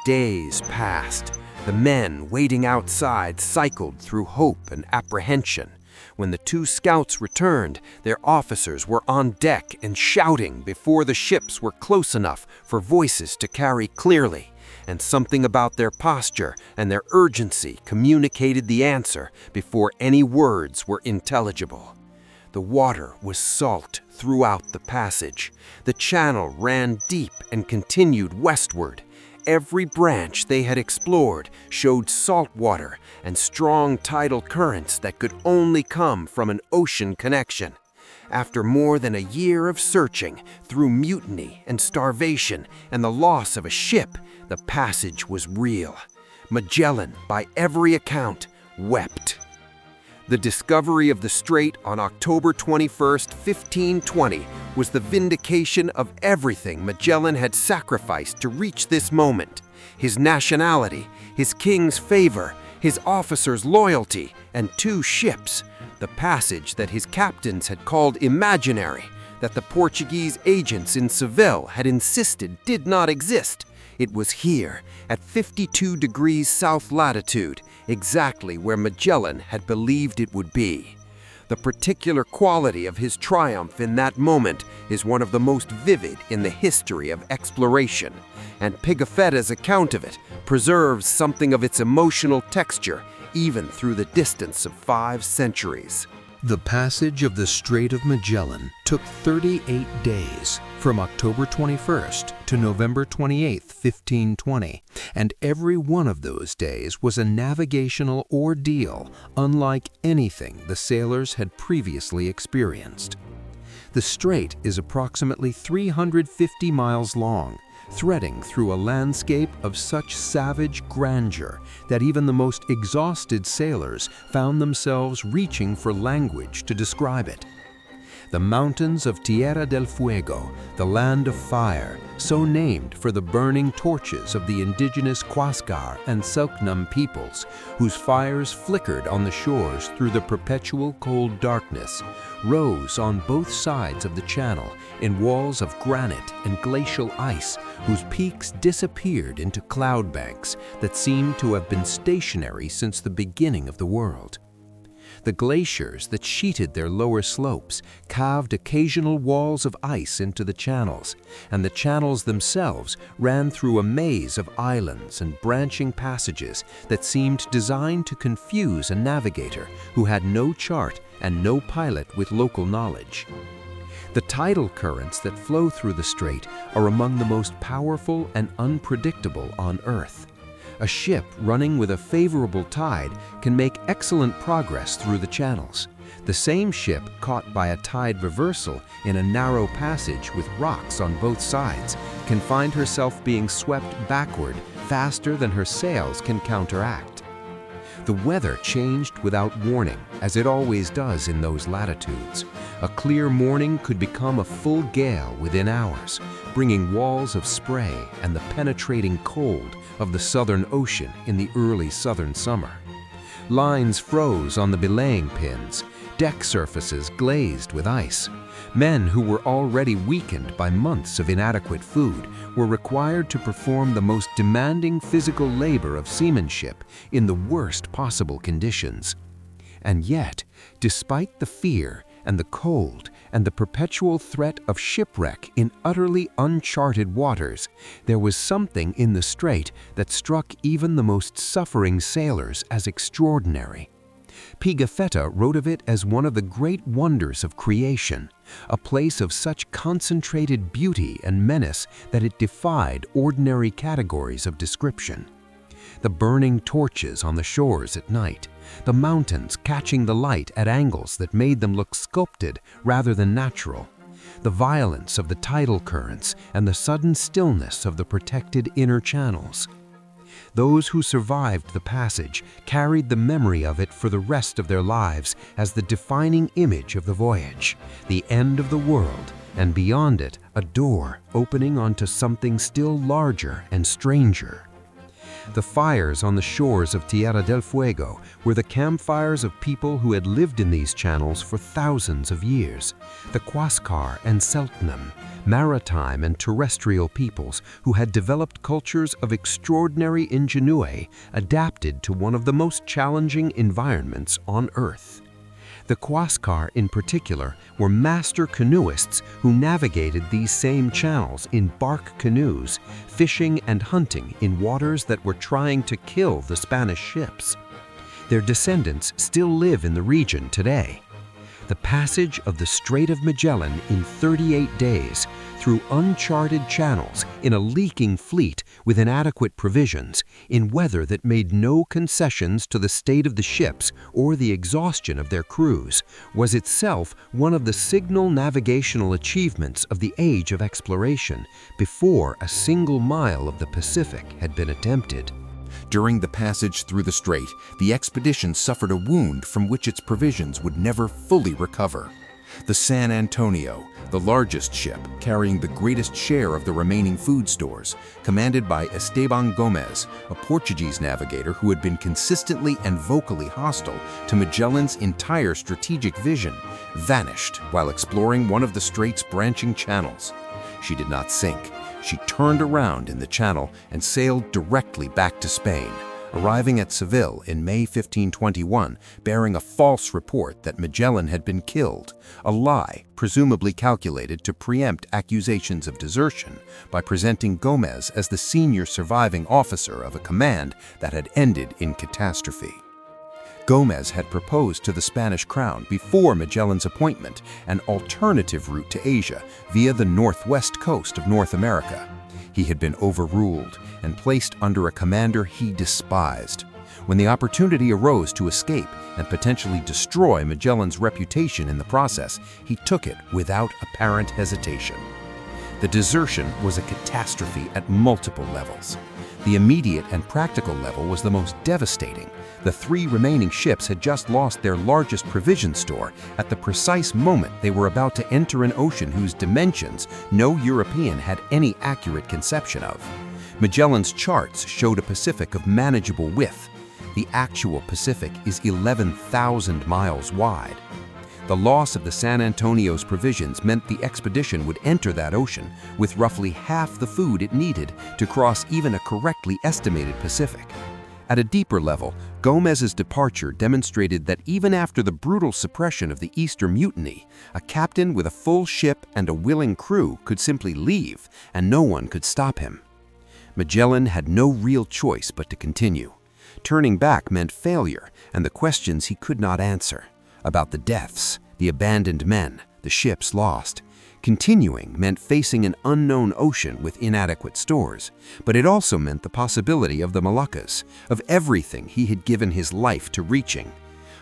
Days passed. The men waiting outside cycled through hope and apprehension. When the 2 scouts returned, their officers were on deck and shouting before the ships were close enough for voices to carry clearly, and something about their posture and their urgency communicated the answer before any words were intelligible. The water was salt throughout the passage. The channel ran deep and continued westward. Every branch they had explored showed salt water and strong tidal currents that could only come from an ocean connection. After more than a year of searching through mutiny and starvation and the loss of a ship, the passage was real. Magellan, by every account, wept. The discovery of the strait on October 21st, 1520, was the vindication of everything Magellan had sacrificed to reach this moment: his nationality, his king's favor, his officers' loyalty, and 2 ships, the passage that his captains had called imaginary, that the Portuguese agents in Seville had insisted did not exist. It was here, at 52 degrees south latitude, exactly where Magellan had believed it would be. The particular quality of his triumph in that moment is one of the most vivid in the history of exploration, and Pigafetta's account of it preserves something of its emotional texture even through the distance of 5 centuries. The passage of the Strait of Magellan took 38 days, from October 21st to November 28, 1520, and every one of those days was a navigational ordeal unlike anything the sailors had previously experienced. The strait is approximately 350 miles long, threading through a landscape of such savage grandeur that even the most exhausted sailors found themselves reaching for language to describe it. The mountains of Tierra del Fuego, the land of fire, so named for the burning torches of the indigenous Huascar and Selknam peoples, whose fires flickered on the shores through the perpetual cold darkness, rose on both sides of the channel in walls of granite and glacial ice, whose peaks disappeared into cloud banks that seemed to have been stationary since the beginning of the world. The glaciers that sheeted their lower slopes carved occasional walls of ice into the channels, and the channels themselves ran through a maze of islands and branching passages that seemed designed to confuse a navigator who had no chart and no pilot with local knowledge. The tidal currents that flow through the strait are among the most powerful and unpredictable on Earth. A ship running with a favorable tide can make excellent progress through the channels. The same ship caught by a tide reversal in a narrow passage with rocks on both sides can find herself being swept backward faster than her sails can counteract. The weather changed without warning, as it always does in those latitudes. A clear morning could become a full gale within hours, bringing walls of spray and the penetrating cold of the Southern Ocean in the early southern summer. Lines froze on the belaying pins, deck surfaces glazed with ice. Men who were already weakened by months of inadequate food were required to perform the most demanding physical labor of seamanship in the worst possible conditions. And yet, despite the fear and the cold and the perpetual threat of shipwreck in utterly uncharted waters, there was something in the strait that struck even the most suffering sailors as extraordinary. Pigafetta wrote of it as one of the great wonders of creation, a place of such concentrated beauty and menace that it defied ordinary categories of description. The burning torches on the shores at night, the mountains catching the light at angles that made them look sculpted rather than natural, the violence of the tidal currents and the sudden stillness of the protected inner channels. Those who survived the passage carried the memory of it for the rest of their lives as the defining image of the voyage, the end of the world, and beyond it, a door opening onto something still larger and stranger. The fires on the shores of Tierra del Fuego were the campfires of people who had lived in these channels for thousands of years, the Huascar and Selknam, maritime and terrestrial peoples who had developed cultures of extraordinary ingenuity adapted to one of the most challenging environments on Earth. The Huascar in particular were master canoeists who navigated these same channels in bark canoes, fishing and hunting in waters that were trying to kill the Spanish ships. Their descendants still live in the region today. The passage of the Strait of Magellan in 38 days through uncharted channels in a leaking fleet with inadequate provisions, in weather that made no concessions to the state of the ships or the exhaustion of their crews, was itself one of the signal navigational achievements of the age of exploration, before a single mile of the Pacific had been attempted. During the passage through the strait, the expedition suffered a wound from which its provisions would never fully recover. The San Antonio, the largest ship, carrying the greatest share of the remaining food stores, commanded by Esteban Gomez, a Portuguese navigator who had been consistently and vocally hostile to Magellan's entire strategic vision, vanished while exploring one of the strait's branching channels. She did not sink. She turned around in the channel and sailed directly back to Spain, arriving at Seville in May 1521, bearing a false report that Magellan had been killed, a lie presumably calculated to preempt accusations of desertion by presenting Gomez as the senior surviving officer of a command that had ended in catastrophe. Gomez had proposed to the Spanish crown before Magellan's appointment an alternative route to Asia via the northwest coast of North America. He had been overruled and placed under a commander he despised. When the opportunity arose to escape and potentially destroy Magellan's reputation in the process, he took it without apparent hesitation. The desertion was a catastrophe at multiple levels. The immediate and practical level was the most devastating. The 3 remaining ships had just lost their largest provision store at the precise moment they were about to enter an ocean whose dimensions no European had any accurate conception of. Magellan's charts showed a Pacific of manageable width. The actual Pacific is 11,000 miles wide. The loss of the San Antonio's provisions meant the expedition would enter that ocean with roughly half the food it needed to cross even a correctly estimated Pacific. At a deeper level, Gomez's departure demonstrated that even after the brutal suppression of the Easter Mutiny, a captain with a full ship and a willing crew could simply leave, and no one could stop him. Magellan had no real choice but to continue. Turning back meant failure and the questions he could not answer about the deaths, the abandoned men, the ships lost. Continuing meant facing an unknown ocean with inadequate stores, but it also meant the possibility of the Moluccas, of everything he had given his life to reaching.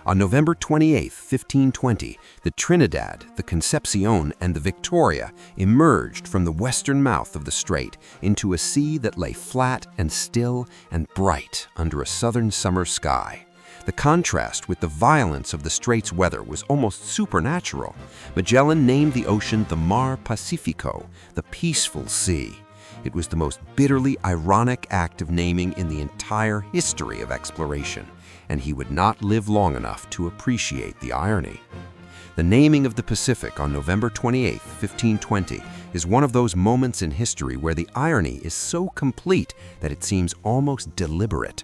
On November 28, 1520, the Trinidad, the Concepcion, and the Victoria emerged from the western mouth of the strait into a sea that lay flat and still and bright under a southern summer sky. The contrast with the violence of the strait's weather was almost supernatural. Magellan named the ocean the Mar Pacifico, the peaceful sea. It was the most bitterly ironic act of naming in the entire history of exploration, and he would not live long enough to appreciate the irony. The naming of the Pacific on November 28, 1520, is one of those moments in history where the irony is so complete that it seems almost deliberate.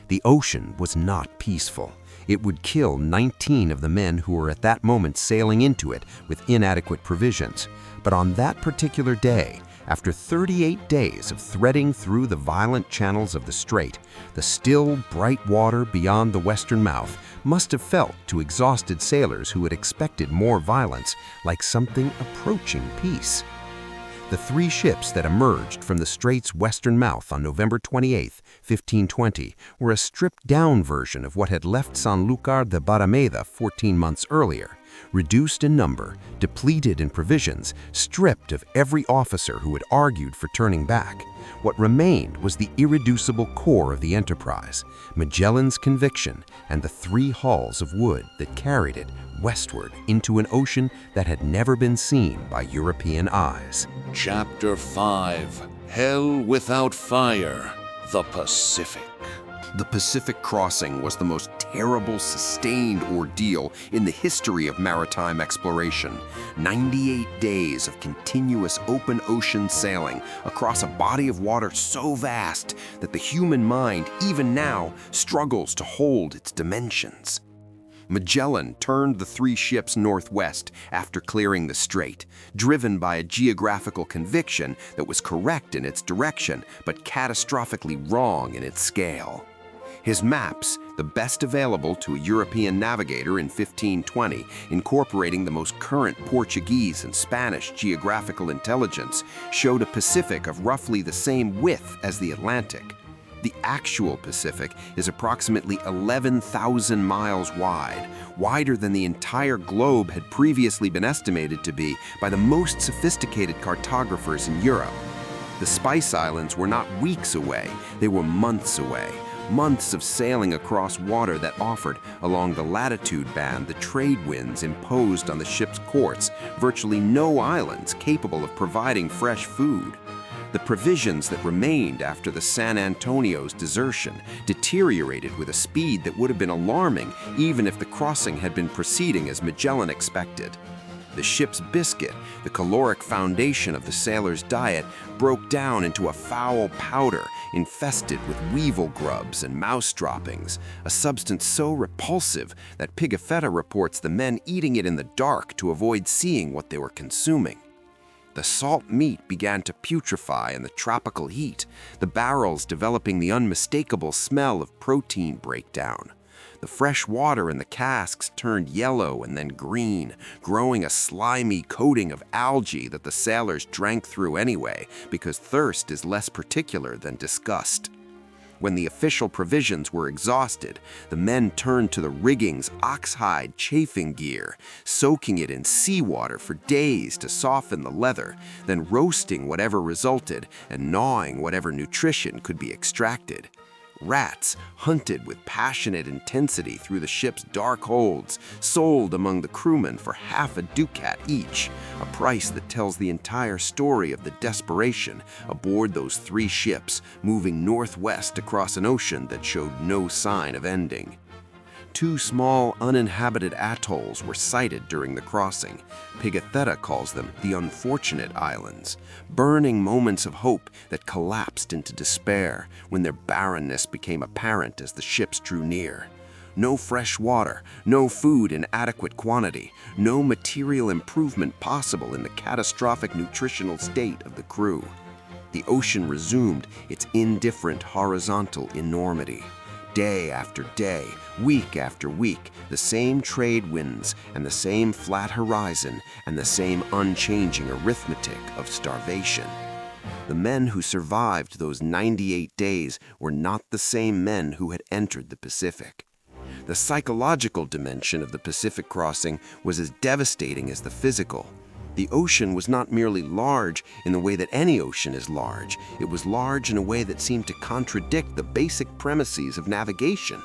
The ocean was not peaceful. It would kill 19 of the men who were at that moment sailing into it with inadequate provisions. But on that particular day, after 38 days of threading through the violent channels of the strait, the still, bright water beyond the western mouth must have felt to exhausted sailors who had expected more violence like something approaching peace. The 3 ships that emerged from the strait's western mouth on November 28, 1520, were a stripped-down version of what had left Sanlúcar de Barrameda 14 months earlier, reduced in number, depleted in provisions, stripped of every officer who had argued for turning back. What remained was the irreducible core of the enterprise, Magellan's conviction, and the 3 hulls of wood that carried it westward into an ocean that had never been seen by European eyes. Chapter 5, Hell Without Fire, the Pacific. The Pacific crossing was the most terrible, sustained ordeal in the history of maritime exploration. 98 days of continuous open ocean sailing across a body of water so vast that the human mind, even now, struggles to hold its dimensions. Magellan turned the 3 ships northwest after clearing the strait, driven by a geographical conviction that was correct in its direction, but catastrophically wrong in its scale. His maps, the best available to a European navigator in 1520, incorporating the most current Portuguese and Spanish geographical intelligence, showed a Pacific of roughly the same width as the Atlantic. The actual Pacific is approximately 11,000 miles wide, wider than the entire globe had previously been estimated to be by the most sophisticated cartographers in Europe. The Spice Islands were not weeks away, they were months away. months of sailing across water that offered, along the latitude band the trade winds imposed on the ship's course, virtually no islands capable of providing fresh food. The provisions that remained after the San Antonio's desertion deteriorated with a speed that would have been alarming even if the crossing had been proceeding as Magellan expected. The ship's biscuit, the caloric foundation of the sailors' diet, broke down into a foul powder infested with weevil grubs and mouse droppings, a substance so repulsive that Pigafetta reports the men eating it in the dark to avoid seeing what they were consuming. The salt meat began to putrefy in the tropical heat, the barrels developing the unmistakable smell of protein breakdown. The fresh water in the casks turned yellow and then green, growing a slimy coating of algae that the sailors drank through anyway, because thirst is less particular than disgust. When the official provisions were exhausted, the men turned to the rigging's oxhide chafing gear, soaking it in seawater for days to soften the leather, then roasting whatever resulted and gnawing whatever nutrition could be extracted. Rats hunted with passionate intensity through the ship's dark holds, sold among the crewmen for half a ducat each, a price that tells the entire story of the desperation aboard those 3 ships moving northwest across an ocean that showed no sign of ending. 2 small uninhabited atolls were sighted during the crossing. Pigafetta calls them the Unfortunate Islands, burning moments of hope that collapsed into despair when their barrenness became apparent as the ships drew near. No fresh water, no food in adequate quantity, no material improvement possible in the catastrophic nutritional state of the crew. The ocean resumed its indifferent horizontal enormity. Day after day, week after week, the same trade winds and the same flat horizon and the same unchanging arithmetic of starvation. The men who survived those 98 days were not the same men who had entered the Pacific. The psychological dimension of the Pacific crossing was as devastating as the physical. The ocean was not merely large in the way that any ocean is large. It was large in a way that seemed to contradict the basic premises of navigation.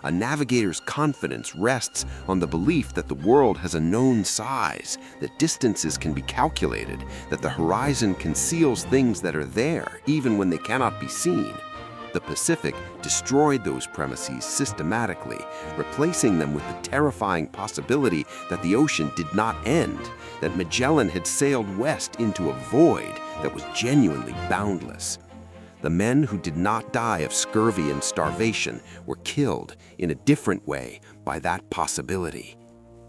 A navigator's confidence rests on the belief that the world has a known size, that distances can be calculated, that the horizon conceals things that are there, even when they cannot be seen. The Pacific destroyed those premises systematically, replacing them with the terrifying possibility that the ocean did not end, that Magellan had sailed west into a void that was genuinely boundless. The men who did not die of scurvy and starvation were killed in a different way by that possibility.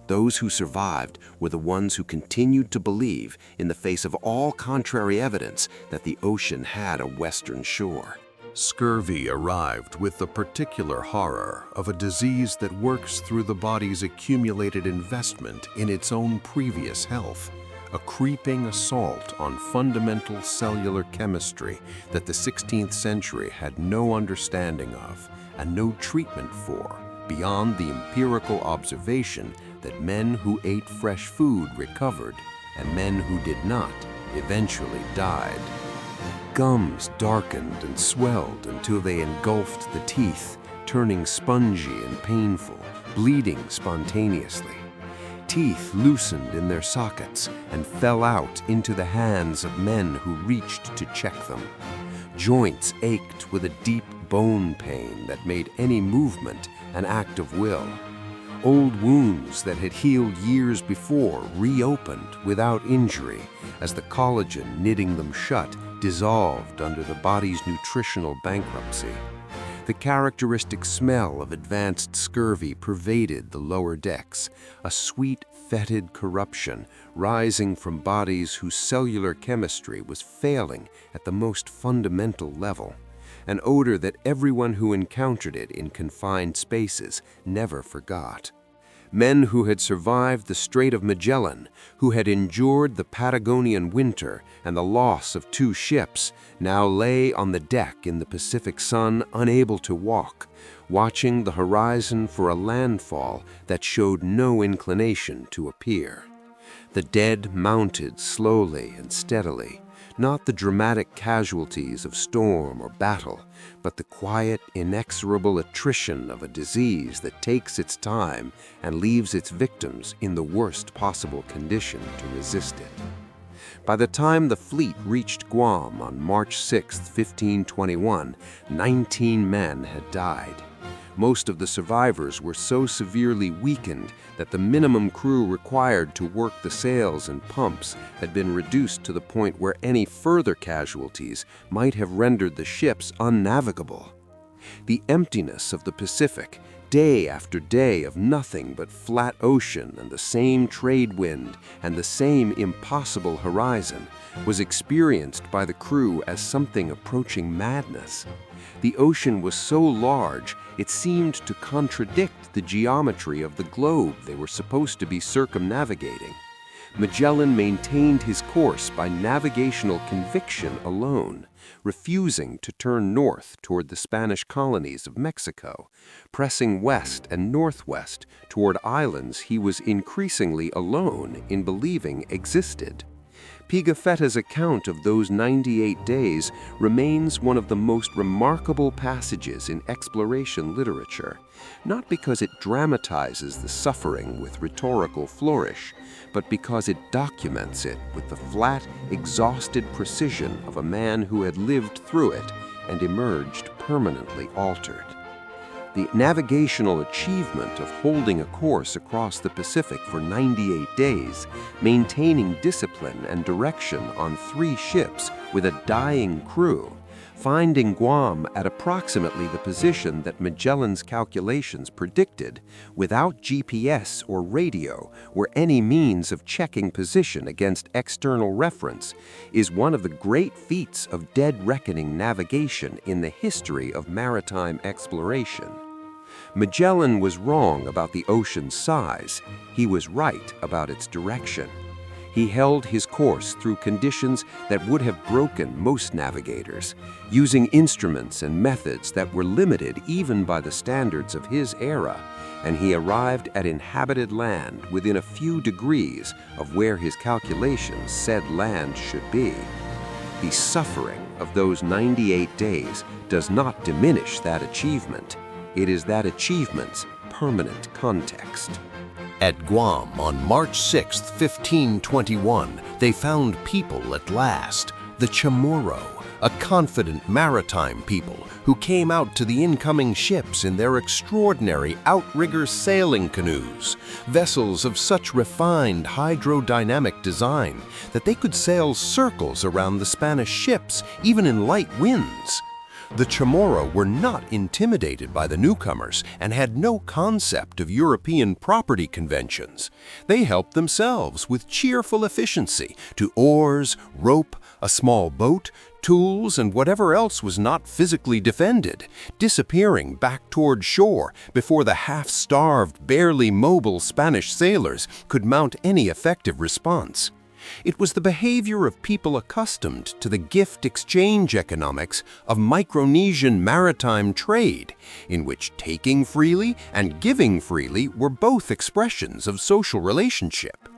Those who survived were the ones who continued to believe, in the face of all contrary evidence, that the ocean had a western shore. Scurvy arrived with the particular horror of a disease that works through the body's accumulated investment in its own previous health, a creeping assault on fundamental cellular chemistry that the 16th century had no understanding of and no treatment for, beyond the empirical observation that men who ate fresh food recovered and men who did not eventually died. Gums darkened and swelled until they engulfed the teeth, turning spongy and painful, bleeding spontaneously. Teeth loosened in their sockets and fell out into the hands of men who reached to check them. Joints ached with a deep bone pain that made any movement an act of will. Old wounds that had healed years before reopened without injury as the collagen knitting them shut dissolved under the body's nutritional bankruptcy. The characteristic smell of advanced scurvy pervaded the lower decks, a sweet, fetid corruption rising from bodies whose cellular chemistry was failing at the most fundamental level, an odor that everyone who encountered it in confined spaces never forgot. Men who had survived the Strait of Magellan, who had endured the Patagonian winter and the loss of 2 ships, now lay on the deck in the Pacific sun, unable to walk, watching the horizon for a landfall that showed no inclination to appear. The dead mounted slowly and steadily. Not the dramatic casualties of storm or battle, but the quiet, inexorable attrition of a disease that takes its time and leaves its victims in the worst possible condition to resist it. By the time the fleet reached Guam on March 6, 1521, 19 men had died. Most of the survivors were so severely weakened that the minimum crew required to work the sails and pumps had been reduced to the point where any further casualties might have rendered the ships unnavigable. The emptiness of the Pacific, day after day of nothing but flat ocean and the same trade wind and the same impossible horizon, was experienced by the crew as something approaching madness. The ocean was so large, it seemed to contradict the geometry of the globe they were supposed to be circumnavigating. Magellan maintained his course by navigational conviction alone, refusing to turn north toward the Spanish colonies of Mexico, pressing west and northwest toward islands he was increasingly alone in believing existed. Pigafetta's account of those 98 days remains one of the most remarkable passages in exploration literature, not because it dramatizes the suffering with rhetorical flourish, but because it documents it with the flat, exhausted precision of a man who had lived through it and emerged permanently altered. The navigational achievement of holding a course across the Pacific for 98 days, maintaining discipline and direction on 3 ships with a dying crew, finding Guam at approximately the position that Magellan's calculations predicted, without GPS or radio or any means of checking position against external reference, is one of the great feats of dead-reckoning navigation in the history of maritime exploration. Magellan was wrong about the ocean's size. He was right about its direction. He held his course through conditions that would have broken most navigators, using instruments and methods that were limited even by the standards of his era, and he arrived at inhabited land within a few degrees of where his calculations said land should be. The suffering of those 98 days does not diminish that achievement. It is that achievement's permanent context. At Guam on March 6, 1521, they found people at last, the Chamorro, a confident maritime people who came out to the incoming ships in their extraordinary outrigger sailing canoes, vessels of such refined hydrodynamic design that they could sail circles around the Spanish ships even in light winds. The Chamorro were not intimidated by the newcomers and had no concept of European property conventions. They helped themselves with cheerful efficiency to oars, rope, a small boat, tools, and whatever else was not physically defended, disappearing back toward shore before the half-starved, barely mobile Spanish sailors could mount any effective response. It was the behavior of people accustomed to the gift-exchange economics of Micronesian maritime trade, in which taking freely and giving freely were both expressions of social relationship.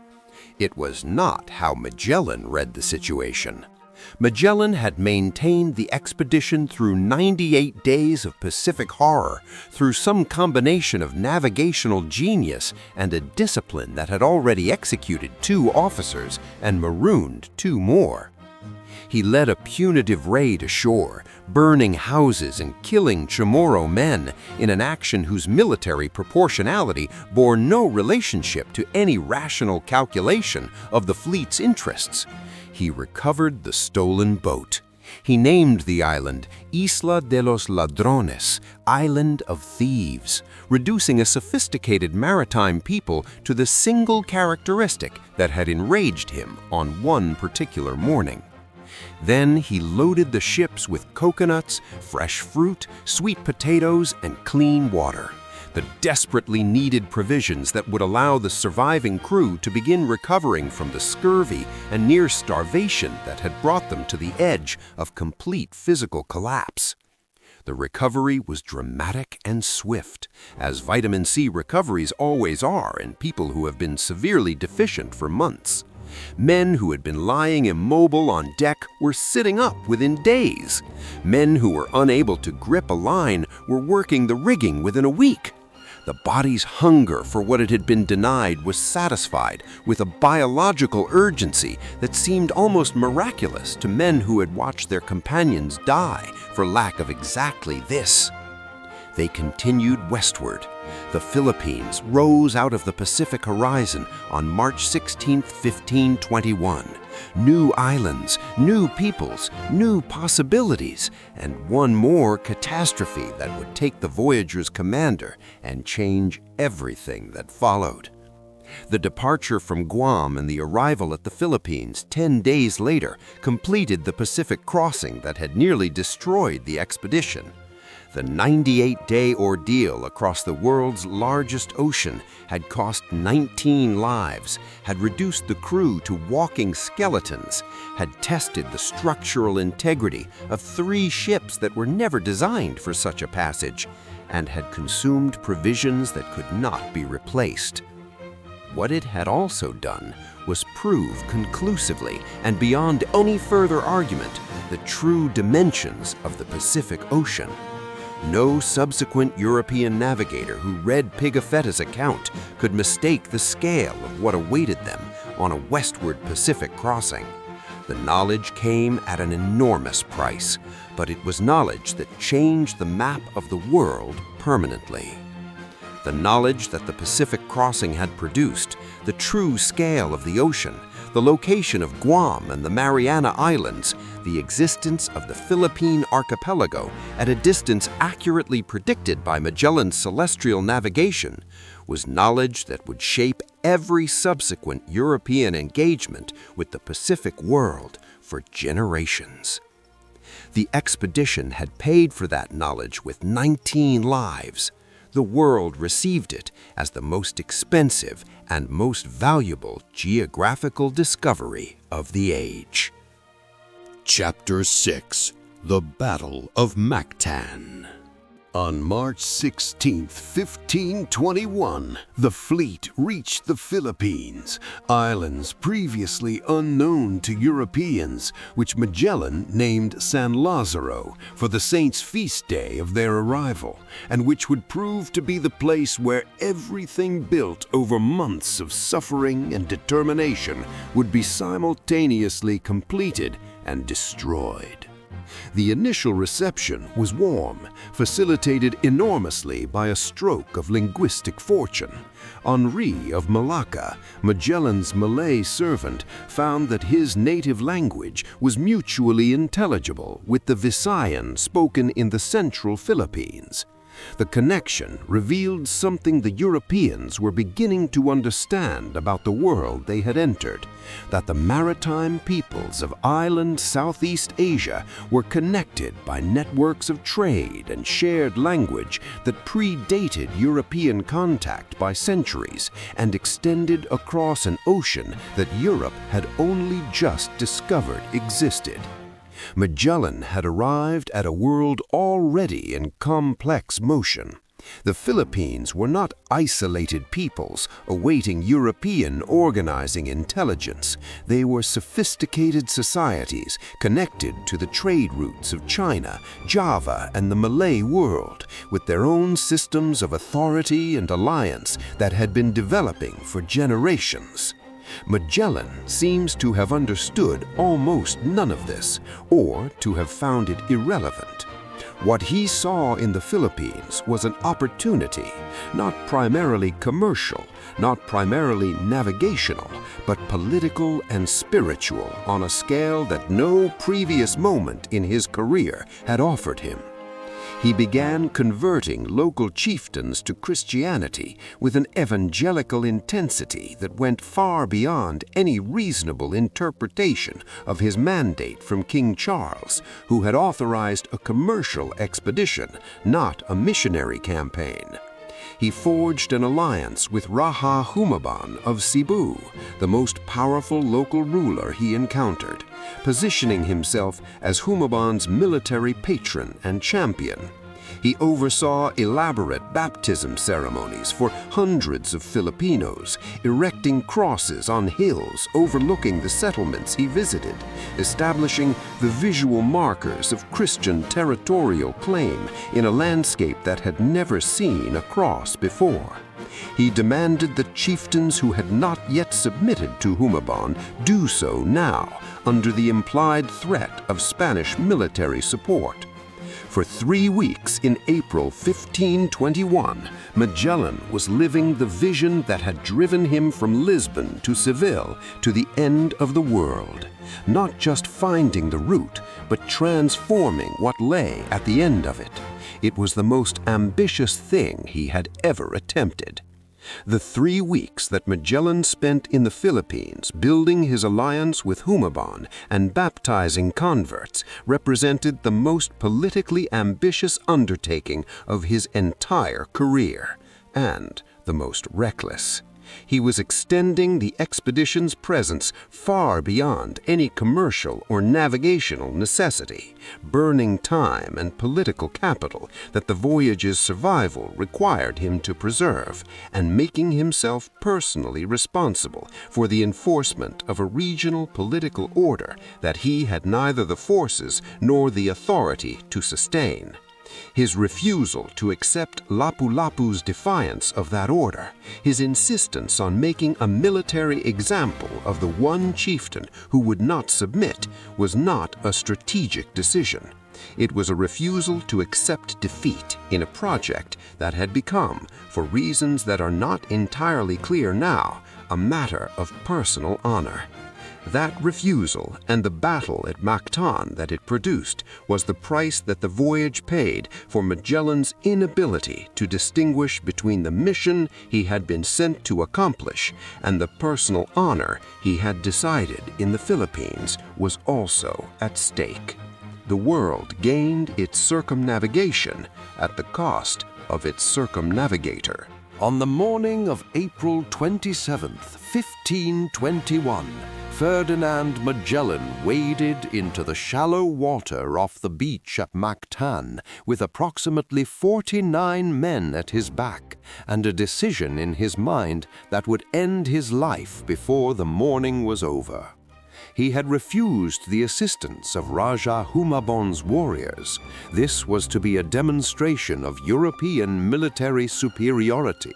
It was not how Magellan read the situation. Magellan had maintained the expedition through 98 days of Pacific horror, through some combination of navigational genius and a discipline that had already executed 2 officers and marooned 2 more. He led a punitive raid ashore, burning houses and killing Chamorro men in an action whose military proportionality bore no relationship to any rational calculation of the fleet's interests. He recovered the stolen boat. He named the island Isla de los Ladrones, Island of Thieves, reducing a sophisticated maritime people to the single characteristic that had enraged him on one particular morning. Then he loaded the ships with coconuts, fresh fruit, sweet potatoes, and clean water, the desperately needed provisions that would allow the surviving crew to begin recovering from the scurvy and near starvation that had brought them to the edge of complete physical collapse. The recovery was dramatic and swift, as vitamin C recoveries always are in people who have been severely deficient for months. Men who had been lying immobile on deck were sitting up within days. Men who were unable to grip a line were working the rigging within a week. The body's hunger for what it had been denied was satisfied with a biological urgency that seemed almost miraculous to men who had watched their companions die for lack of exactly this. They continued westward. The Philippines rose out of the Pacific horizon on March 16, 1521. New islands, new peoples, new possibilities, and one more catastrophe that would take the voyagers' commander and change everything that followed. The departure from Guam and the arrival at the Philippines 10 days later completed the Pacific crossing that had nearly destroyed the expedition. The 98-day ordeal across the world's largest ocean had cost 19 lives, had reduced the crew to walking skeletons, had tested the structural integrity of 3 ships that were never designed for such a passage, and had consumed provisions that could not be replaced. What it had also done was prove conclusively and beyond any further argument the true dimensions of the Pacific Ocean. No subsequent European navigator who read Pigafetta's account could mistake the scale of what awaited them on a westward Pacific crossing. The knowledge came at an enormous price, but it was knowledge that changed the map of the world permanently. The knowledge that the Pacific crossing had produced, the true scale of the ocean, the location of Guam and the Mariana Islands, the existence of the Philippine archipelago at a distance accurately predicted by Magellan's celestial navigation, was knowledge that would shape every subsequent European engagement with the Pacific world for generations. The expedition had paid for that knowledge with 19 lives. The world received it as the most expensive and most valuable geographical discovery of the age. Chapter 6. The Battle of Mactan. On March 16, 1521, the fleet reached the Philippines, islands previously unknown to Europeans, which Magellan named San Lazaro for the saint's feast day of their arrival, and which would prove to be the place where everything built over months of suffering and determination would be simultaneously completed and destroyed. The initial reception was warm, facilitated enormously by a stroke of linguistic fortune. Henri of Malacca, Magellan's Malay servant, found that his native language was mutually intelligible with the Visayan spoken in the central Philippines. The connection revealed something the Europeans were beginning to understand about the world they had entered, that the maritime peoples of island Southeast Asia were connected by networks of trade and shared language that predated European contact by centuries and extended across an ocean that Europe had only just discovered existed. Magellan had arrived at a world already in complex motion. The Philippines were not isolated peoples awaiting European organizing intelligence. They were sophisticated societies connected to the trade routes of China, Java, and the Malay world, with their own systems of authority and alliance that had been developing for generations. Magellan seems to have understood almost none of this, or to have found it irrelevant. What he saw in the Philippines was an opportunity, not primarily commercial, not primarily navigational, but political and spiritual on a scale that no previous moment in his career had offered him. He began converting local chieftains to Christianity with an evangelical intensity that went far beyond any reasonable interpretation of his mandate from King Charles, who had authorized a commercial expedition, not a missionary campaign. He forged an alliance with Raja Humabon of Cebu, the most powerful local ruler he encountered, positioning himself as Humabon's military patron and champion. He oversaw elaborate baptism ceremonies for hundreds of Filipinos, erecting crosses on hills overlooking the settlements he visited, establishing the visual markers of Christian territorial claim in a landscape that had never seen a cross before. He demanded that chieftains who had not yet submitted to Humabon do so now, under the implied threat of Spanish military support. For 3 weeks in April 1521, Magellan was living the vision that had driven him from Lisbon to Seville to the end of the world, not just finding the route, but transforming what lay at the end of it. It was the most ambitious thing he had ever attempted. The 3 weeks that Magellan spent in the Philippines building his alliance with Humabon and baptizing converts represented the most politically ambitious undertaking of his entire career, and the most reckless. He was extending the expedition's presence far beyond any commercial or navigational necessity, burning time and political capital that the voyage's survival required him to preserve, and making himself personally responsible for the enforcement of a regional political order that he had neither the forces nor the authority to sustain. His refusal to accept Lapu-Lapu's defiance of that order, his insistence on making a military example of the one chieftain who would not submit, was not a strategic decision. It was a refusal to accept defeat in a project that had become, for reasons that are not entirely clear now, a matter of personal honor. That refusal and the battle at Mactan that it produced was the price that the voyage paid for Magellan's inability to distinguish between the mission he had been sent to accomplish and the personal honor he had decided in the Philippines was also at stake. The world gained its circumnavigation at the cost of its circumnavigator. On the morning of April 27th, 1521, Ferdinand Magellan waded into the shallow water off the beach at Mactan with approximately 49 men at his back and a decision in his mind that would end his life before the morning was over. He had refused the assistance of Raja Humabon's warriors. This was to be a demonstration of European military superiority,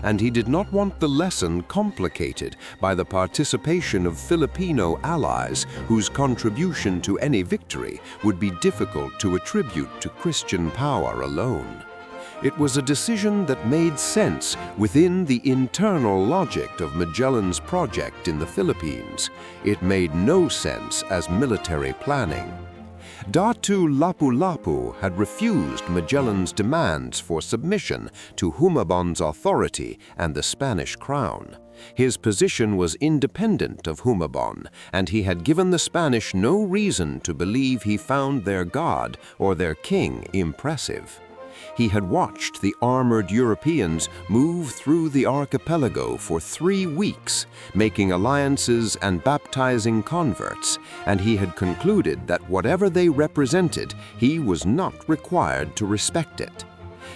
and he did not want the lesson complicated by the participation of Filipino allies whose contribution to any victory would be difficult to attribute to Christian power alone. It was a decision that made sense within the internal logic of Magellan's project in the Philippines. It made no sense as military planning. Datu Lapu-Lapu had refused Magellan's demands for submission to Humabon's authority and the Spanish crown. His position was independent of Humabon, and he had given the Spanish no reason to believe he found their god or their king impressive. He had watched the armored Europeans move through the archipelago for 3 weeks, making alliances and baptizing converts, and he had concluded that whatever they represented, he was not required to respect it.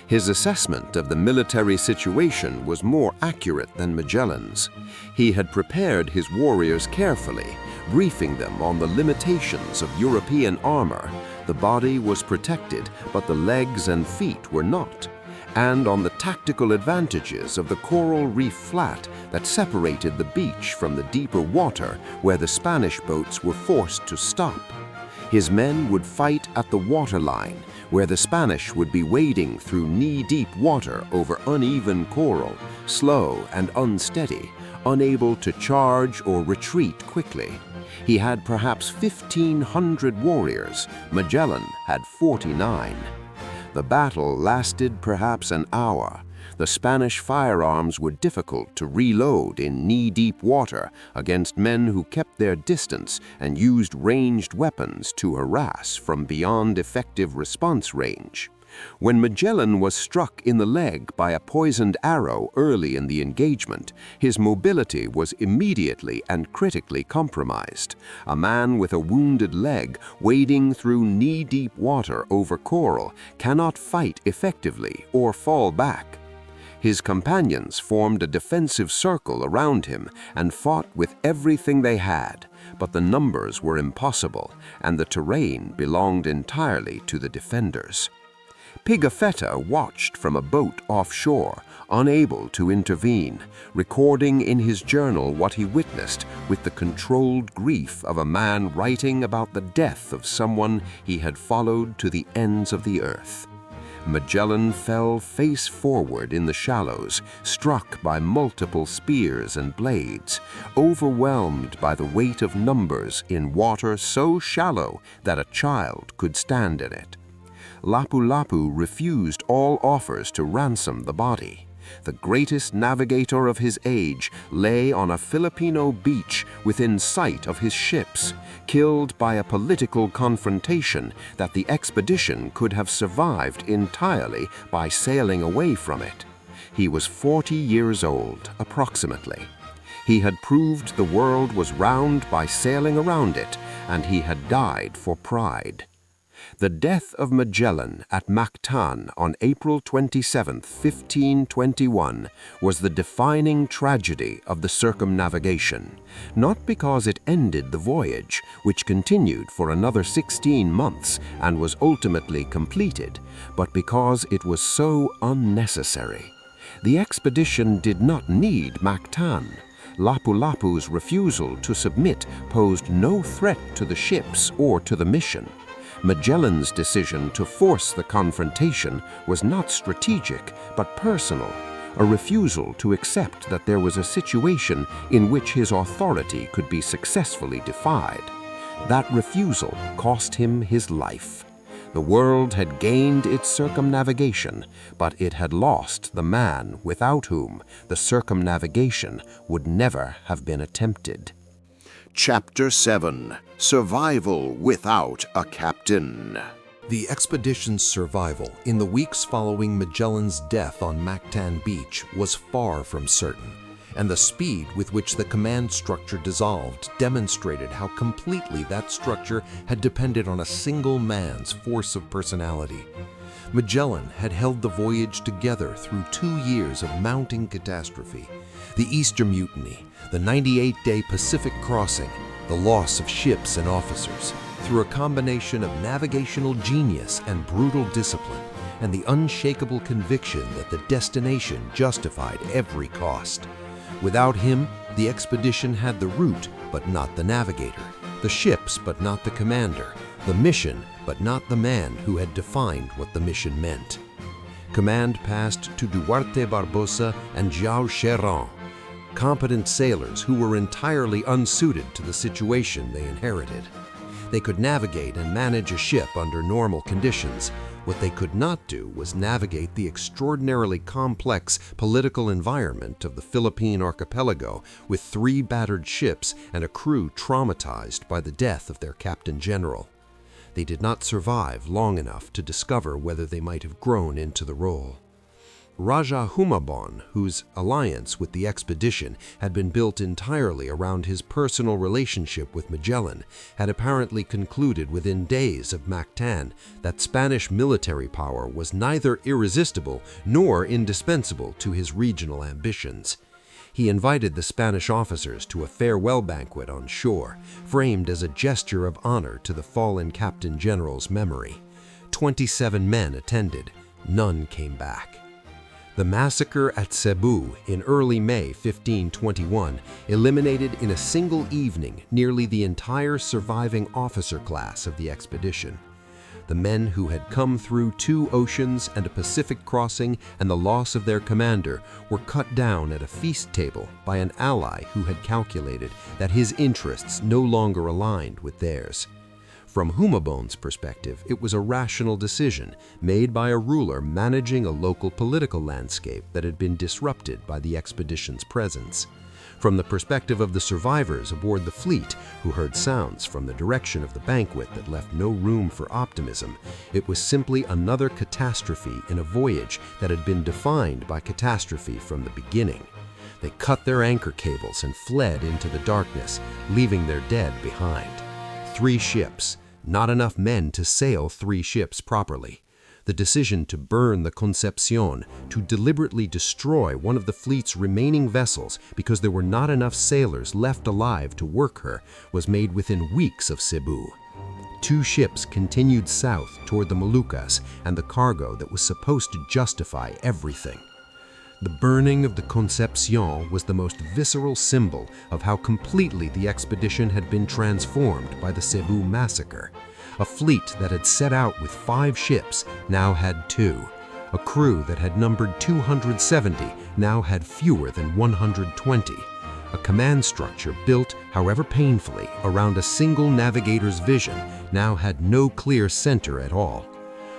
His assessment of the military situation was more accurate than Magellan's. He had prepared his warriors carefully, briefing them on the limitations of European armor. The body was protected, but the legs and feet were not, and on the tactical advantages of the coral reef flat that separated the beach from the deeper water where the Spanish boats were forced to stop. His men would fight at the waterline, where the Spanish would be wading through knee-deep water over uneven coral, slow and unsteady, unable to charge or retreat quickly. He had perhaps 1,500 warriors. Magellan had 49. The battle lasted perhaps an hour. The Spanish firearms were difficult to reload in knee-deep water against men who kept their distance and used ranged weapons to harass from beyond effective response range. When Magellan was struck in the leg by a poisoned arrow early in the engagement, his mobility was immediately and critically compromised. A man with a wounded leg wading through knee-deep water over coral cannot fight effectively or fall back. His companions formed a defensive circle around him and fought with everything they had, but the numbers were impossible, and the terrain belonged entirely to the defenders. Pigafetta watched from a boat offshore, unable to intervene, recording in his journal what he witnessed with the controlled grief of a man writing about the death of someone he had followed to the ends of the earth. Magellan fell face forward in the shallows, struck by multiple spears and blades, overwhelmed by the weight of numbers in water so shallow that a child could stand in it. Lapu-Lapu refused all offers to ransom the body. The greatest navigator of his age lay on a Filipino beach within sight of his ships, killed by a political confrontation that the expedition could have survived entirely by sailing away from it. He was 40 years old, approximately. He had proved the world was round by sailing around it, and he had died for pride. The death of Magellan at Mactan on April 27, 1521, was the defining tragedy of the circumnavigation, not because it ended the voyage, which continued for another 16 months and was ultimately completed, but because it was so unnecessary. The expedition did not need Mactan. Lapu-Lapu's refusal to submit posed no threat to the ships or to the mission. Magellan's decision to force the confrontation was not strategic, but personal, a refusal to accept that there was a situation in which his authority could be successfully defied. That refusal cost him his life. The world had gained its circumnavigation, but it had lost the man without whom the circumnavigation would never have been attempted. Chapter 7. Survival Without a Captain. The expedition's survival in the weeks following Magellan's death on Mactan Beach was far from certain, and the speed with which the command structure dissolved demonstrated how completely that structure had depended on a single man's force of personality. Magellan had held the voyage together through 2 years of mounting catastrophe: the Easter Mutiny, the 98-day Pacific crossing, the loss of ships and officers, through a combination of navigational genius and brutal discipline, and the unshakable conviction that the destination justified every cost. Without him, the expedition had the route, but not the navigator, the ships, but not the commander, the mission, but not the man who had defined what the mission meant. Command passed to Duarte Barbosa and João Cherán, competent sailors who were entirely unsuited to the situation they inherited. They could navigate and manage a ship under normal conditions. What they could not do was navigate the extraordinarily complex political environment of the Philippine archipelago with 3 battered ships and a crew traumatized by the death of their captain general. They did not survive long enough to discover whether they might have grown into the role. Raja Humabon, whose alliance with the expedition had been built entirely around his personal relationship with Magellan, had apparently concluded within days of Mactan that Spanish military power was neither irresistible nor indispensable to his regional ambitions. He invited the Spanish officers to a farewell banquet on shore, framed as a gesture of honor to the fallen Captain General's memory. 27 men attended. None came back. The massacre at Cebu in early May 1521 eliminated in a single evening nearly the entire surviving officer class of the expedition. The men who had come through 2 oceans and a Pacific crossing and the loss of their commander were cut down at a feast table by an ally who had calculated that his interests no longer aligned with theirs. From Humabon's perspective, it was a rational decision made by a ruler managing a local political landscape that had been disrupted by the expedition's presence. From the perspective of the survivors aboard the fleet, who heard sounds from the direction of the banquet that left no room for optimism, it was simply another catastrophe in a voyage that had been defined by catastrophe from the beginning. They cut their anchor cables and fled into the darkness, leaving their dead behind. 3 ships, not enough men to sail 3 ships properly. The decision to burn the Concepcion, to deliberately destroy one of the fleet's remaining vessels because there were not enough sailors left alive to work her, was made within weeks of Cebu. 2 ships continued south toward the Moluccas and the cargo that was supposed to justify everything. The burning of the Concepcion was the most visceral symbol of how completely the expedition had been transformed by the Cebu massacre. A fleet that had set out with 5 ships now had 2. A crew that had numbered 270 now had fewer than 120. A command structure built, however painfully, around a single navigator's vision now had no clear center at all.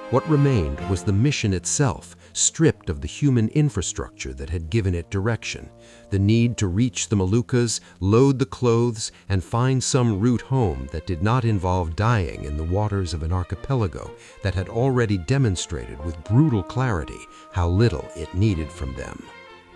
What remained was the mission itself, stripped of the human infrastructure that had given it direction. The need to reach the Moluccas, load the clothes, and find some route home that did not involve dying in the waters of an archipelago that had already demonstrated with brutal clarity how little it needed from them.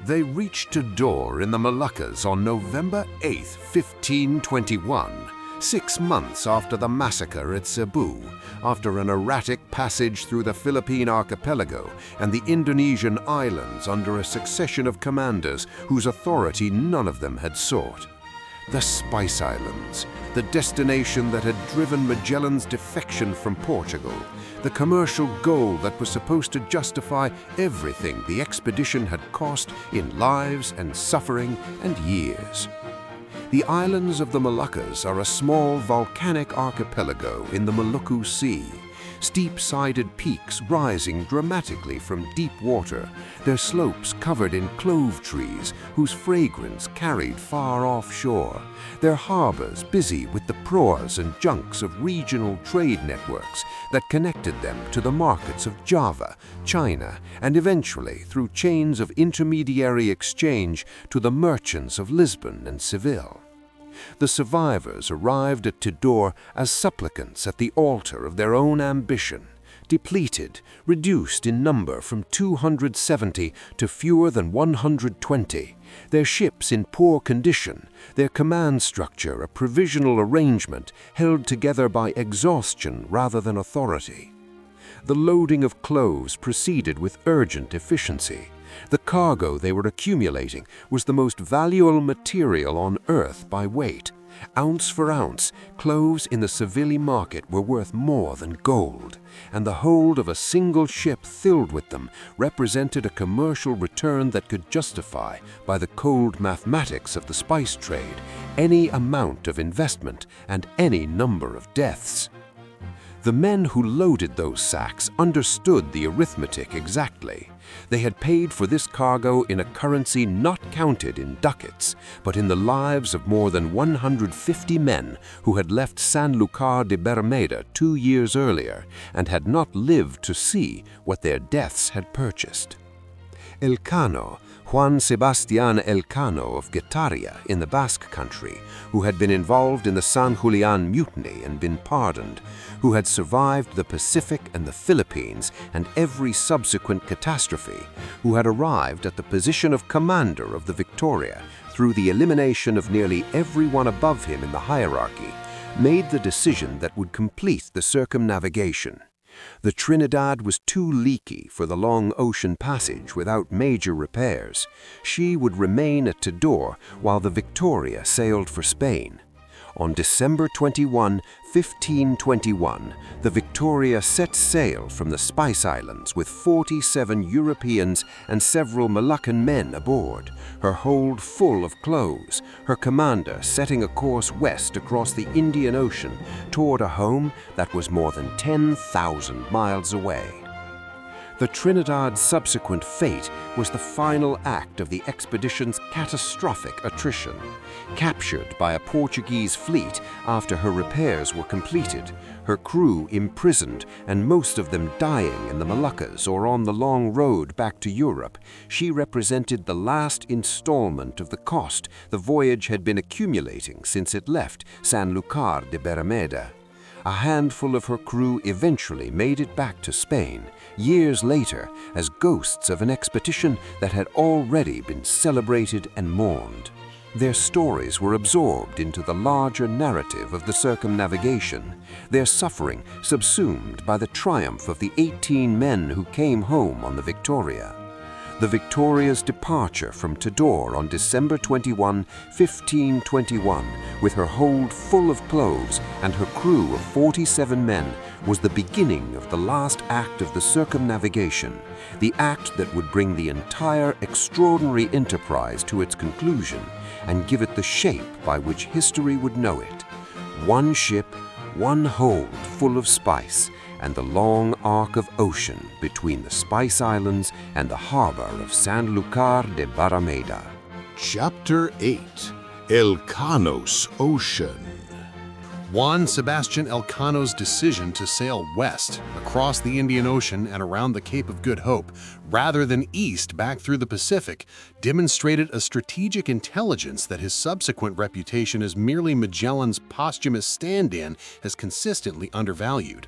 They reached Tidor in the Moluccas on November 8, 1521, 6 months after the massacre at Cebu, after an erratic passage through the Philippine archipelago and the Indonesian islands under a succession of commanders whose authority none of them had sought. The Spice Islands, the destination that had driven Magellan's defection from Portugal, the commercial goal that was supposed to justify everything the expedition had cost in lives and suffering and years. The islands of the Moluccas are a small volcanic archipelago in the Maluku Sea, steep-sided peaks rising dramatically from deep water, their slopes covered in clove trees whose fragrance carried far offshore, their harbors busy with the proas and junks of regional trade networks that connected them to the markets of Java, China, and eventually, through chains of intermediary exchange, to the merchants of Lisbon and Seville. The survivors arrived at Tidor as supplicants at the altar of their own ambition, depleted, reduced in number from 270 to fewer than 120, their ships in poor condition, their command structure a provisional arrangement held together by exhaustion rather than authority. The loading of cloves proceeded with urgent efficiency. The cargo they were accumulating was the most valuable material on Earth by weight. Ounce for ounce, cloves in the Seville market were worth more than gold, and the hold of a single ship filled with them represented a commercial return that could justify, by the cold mathematics of the spice trade, any amount of investment and any number of deaths. The men who loaded those sacks understood the arithmetic exactly. They had paid for this cargo in a currency not counted in ducats, but in the lives of more than 150 men who had left Sanlúcar de Barrameda 2 years earlier and had not lived to see what their deaths had purchased. Elcano, Juan Sebastián Elcano of Getaria in the Basque country, who had been involved in the San Julián mutiny and been pardoned, who had survived the Pacific and the Philippines and every subsequent catastrophe, who had arrived at the position of commander of the Victoria through the elimination of nearly everyone above him in the hierarchy, made the decision that would complete the circumnavigation. The Trinidad was too leaky for the long ocean passage without major repairs. She would remain at Tidor while the Victoria sailed for Spain. On December 21, 1521, the Victoria set sail from the Spice Islands with 47 Europeans and several Moluccan men aboard, her hold full of cloves, her commander setting a course west across the Indian Ocean toward a home that was more than 10,000 miles away. The Trinidad's subsequent fate was the final act of the expedition's catastrophic attrition. Captured by a Portuguese fleet after her repairs were completed, her crew imprisoned and most of them dying in the Moluccas or on the long road back to Europe, she represented the last installment of the cost the voyage had been accumulating since it left Sanlúcar de Barrameda. A handful of her crew eventually made it back to Spain, years later, as ghosts of an expedition that had already been celebrated and mourned. Their stories were absorbed into the larger narrative of the circumnavigation, their suffering subsumed by the triumph of the 18 men who came home on the Victoria. The Victoria's departure from Tidor on December 21, 1521, with her hold full of cloves and her crew of 47 men, was the beginning of the last act of the circumnavigation, the act that would bring the entire extraordinary enterprise to its conclusion and give it the shape by which history would know it. One ship, one hold full of spice, and the long arc of ocean between the Spice Islands and the harbor of Sanlúcar de Barrameda. Chapter 8. Elcano's Ocean. Juan Sebastián Elcano's decision to sail west, across the Indian Ocean and around the Cape of Good Hope, rather than east back through the Pacific, demonstrated a strategic intelligence that his subsequent reputation as merely Magellan's posthumous stand-in has consistently undervalued.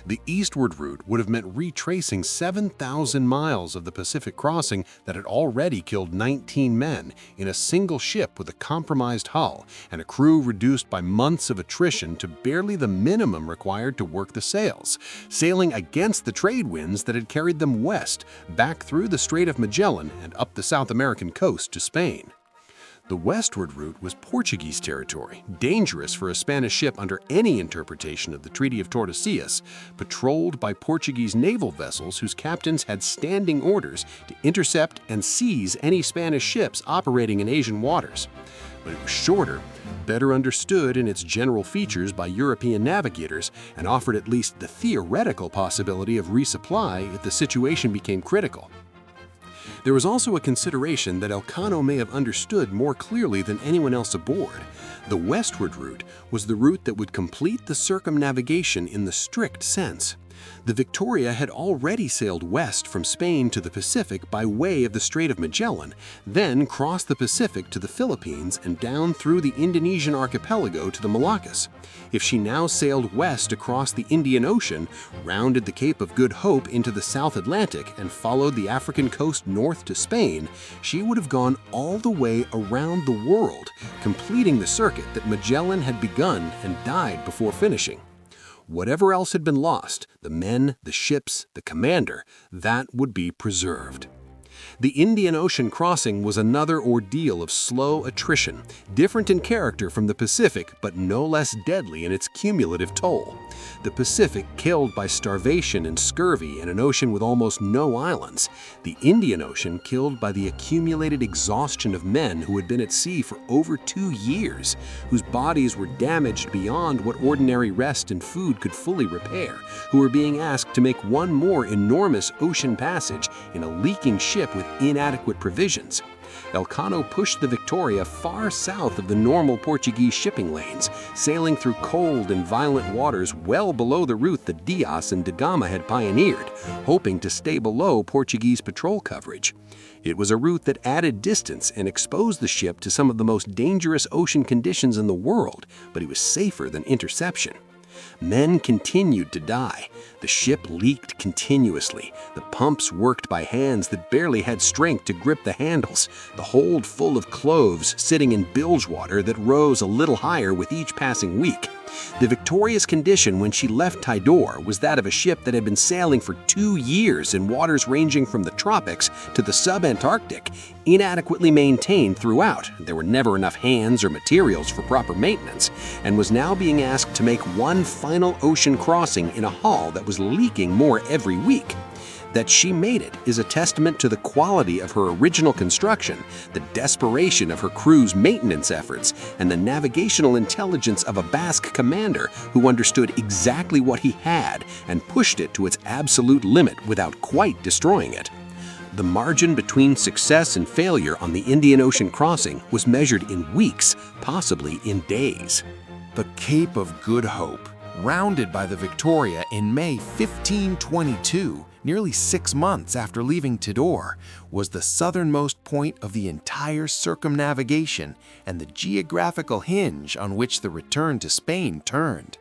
The eastward route would have meant retracing 7,000 miles of the Pacific crossing that had already killed 19 men in a single ship with a compromised hull and a crew reduced by months of attrition to barely the minimum required to work the sails, sailing against the trade winds that had carried them west, back through the Strait of Magellan and up the South American coast to Spain. The westward route was Portuguese territory, dangerous for a Spanish ship under any interpretation of the Treaty of Tordesillas, patrolled by Portuguese naval vessels whose captains had standing orders to intercept and seize any Spanish ships operating in Asian waters. But it was shorter, better understood in its general features by European navigators, and offered at least the theoretical possibility of resupply if the situation became critical. There was also a consideration that Elcano may have understood more clearly than anyone else aboard. The westward route was the route that would complete the circumnavigation in the strict sense. The Victoria had already sailed west from Spain to the Pacific by way of the Strait of Magellan, then crossed the Pacific to the Philippines and down through the Indonesian archipelago to the Moluccas. If she now sailed west across the Indian Ocean, rounded the Cape of Good Hope into the South Atlantic, and followed the African coast north to Spain, she would have gone all the way around the world, completing the circuit that Magellan had begun and died before finishing. Whatever else had been lost, the men, the ships, the commander, that would be preserved. The Indian Ocean crossing was another ordeal of slow attrition, different in character from the Pacific, but no less deadly in its cumulative toll. The Pacific killed by starvation and scurvy in an ocean with almost no islands. The Indian Ocean killed by the accumulated exhaustion of men who had been at sea for over 2 years, whose bodies were damaged beyond what ordinary rest and food could fully repair, who were being asked to make one more enormous ocean passage in a leaking ship with inadequate provisions. Elcano pushed the Victoria far south of the normal Portuguese shipping lanes, sailing through cold and violent waters well below the route the Diaz and da Gama had pioneered, hoping to stay below Portuguese patrol coverage. It was a route that added distance and exposed the ship to some of the most dangerous ocean conditions in the world, but it was safer than interception. Men continued to die. The ship leaked continuously. The pumps worked by hands that barely had strength to grip the handles. The hold full of cloves sitting in bilge water that rose a little higher with each passing week. The Victoria's condition when she left Tidor was that of a ship that had been sailing for 2 years in waters ranging from the tropics to the sub-Antarctic, inadequately maintained throughout. There were never enough hands or materials for proper maintenance, and was now being asked to make one final ocean crossing in a hull that was leaking more every week. That she made it is a testament to the quality of her original construction, the desperation of her crew's maintenance efforts, and the navigational intelligence of a Basque commander who understood exactly what he had and pushed it to its absolute limit without quite destroying it. The margin between success and failure on the Indian Ocean crossing was measured in weeks, possibly in days. The Cape of Good Hope, rounded by the Victoria in May 1522, nearly 6 months after leaving Tidor, was the southernmost point of the entire circumnavigation and the geographical hinge on which the return to Spain turned.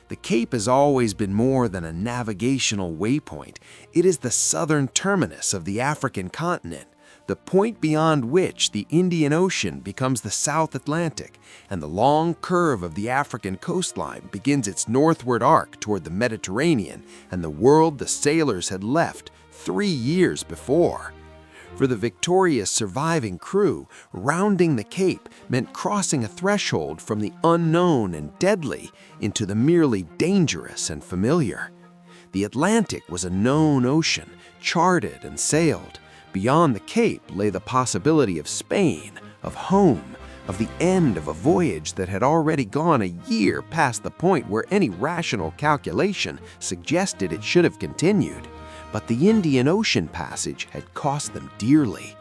The Cape has always been more than a navigational waypoint. It is the southern terminus of the African continent, the point beyond which the Indian Ocean becomes the South Atlantic, and the long curve of the African coastline begins its northward arc toward the Mediterranean and the world the sailors had left 3 years before. For the Victoria's surviving crew, rounding the Cape meant crossing a threshold from the unknown and deadly into the merely dangerous and familiar. The Atlantic was a known ocean, charted and sailed. Beyond the Cape lay the possibility of Spain, of home, of the end of a voyage that had already gone a year past the point where any rational calculation suggested it should have continued. But the Indian Ocean passage had cost them dearly.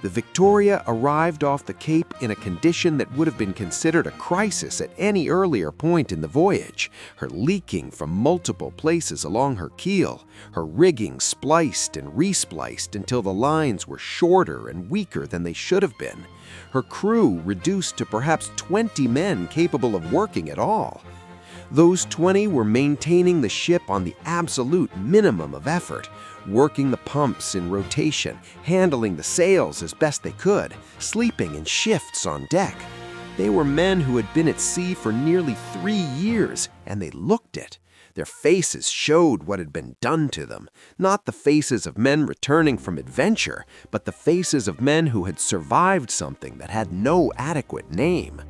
The Victoria arrived off the Cape in a condition that would have been considered a crisis at any earlier point in the voyage, her leaking from multiple places along her keel, her rigging spliced and respliced until the lines were shorter and weaker than they should have been, her crew reduced to perhaps 20 men capable of working at all. Those 20 were maintaining the ship on the absolute minimum of effort, working the pumps in rotation, handling the sails as best they could, sleeping in shifts on deck. They were men who had been at sea for nearly 3 years, and they looked it. Their faces showed what had been done to them, not the faces of men returning from adventure, but the faces of men who had survived something that had no adequate name.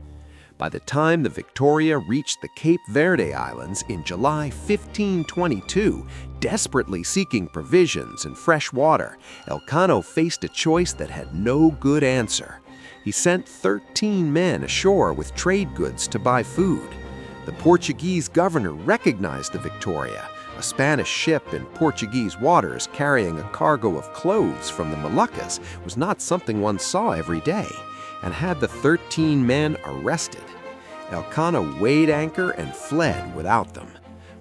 By the time the Victoria reached the Cape Verde Islands in July 1522, desperately seeking provisions and fresh water, Elcano faced a choice that had no good answer. He sent 13 men ashore with trade goods to buy food. The Portuguese governor recognized the Victoria, a Spanish ship in Portuguese waters carrying a cargo of cloves from the Moluccas was not something one saw every day, and had the 13 men arrested. Elcano weighed anchor and fled without them.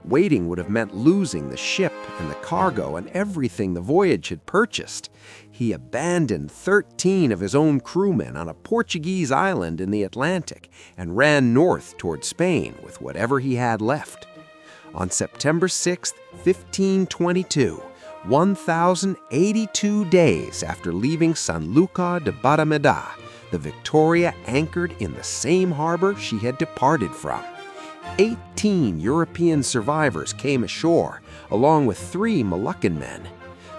Waiting would have meant losing the ship and the cargo and everything the voyage had purchased. He abandoned 13 of his own crewmen on a Portuguese island in the Atlantic and ran north toward Spain with whatever he had left. On September 6, 1522, 1,082 days after leaving Sanlúcar de Barrameda, the Victoria anchored in the same harbor she had departed from. 18 European survivors came ashore, along with 3 Moluccan men.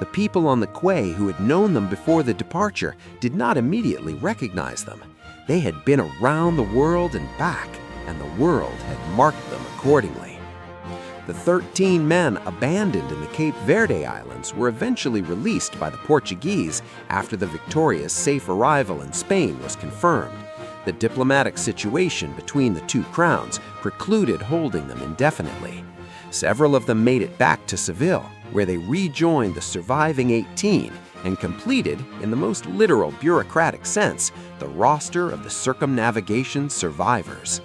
The people on the quay who had known them before the departure did not immediately recognize them. They had been around the world and back, and the world had marked them accordingly. The 13 men abandoned in the Cape Verde Islands were eventually released by the Portuguese after the Victoria's safe arrival in Spain was confirmed. The diplomatic situation between the two crowns precluded holding them indefinitely. Several of them made it back to Seville, where they rejoined the surviving 18 and completed, in the most literal bureaucratic sense, the roster of the circumnavigation survivors.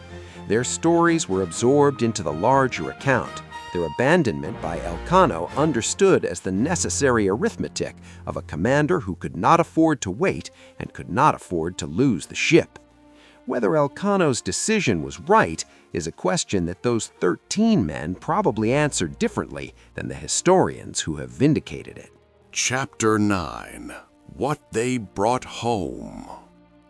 Their stories were absorbed into the larger account, their abandonment by Elcano understood as the necessary arithmetic of a commander who could not afford to wait and could not afford to lose the ship. Whether Elcano's decision was right is a question that those 13 men probably answered differently than the historians who have vindicated it. Chapter 9. What They Brought Home.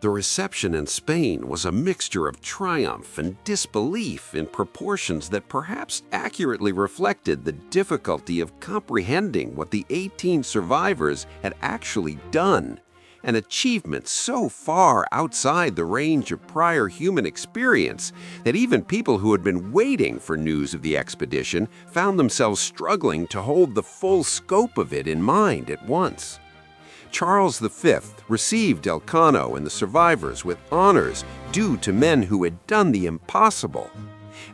The reception in Spain was a mixture of triumph and disbelief in proportions that perhaps accurately reflected the difficulty of comprehending what the 18 survivors had actually done, an achievement so far outside the range of prior human experience that even people who had been waiting for news of the expedition found themselves struggling to hold the full scope of it in mind at once. Charles V received Elcano and the survivors with honors due to men who had done the impossible.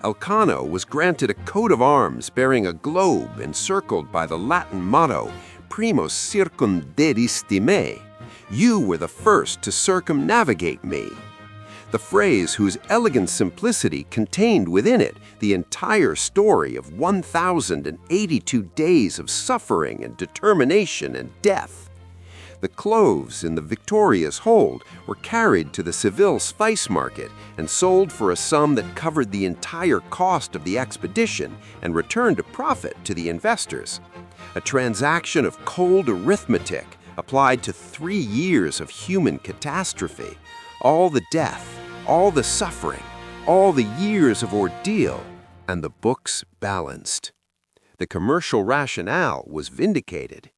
Elcano was granted a coat of arms bearing a globe encircled by the Latin motto, Primus circumdedistis me, you were the first to circumnavigate me. The phrase whose elegant simplicity contained within it the entire story of 1,082 days of suffering and determination and death. The cloves in the victorious hold were carried to the Seville spice market and sold for a sum that covered the entire cost of the expedition and returned a profit to the investors. A transaction of cold arithmetic applied to 3 years of human catastrophe, all the death, all the suffering, all the years of ordeal, and the books balanced. The commercial rationale was vindicated.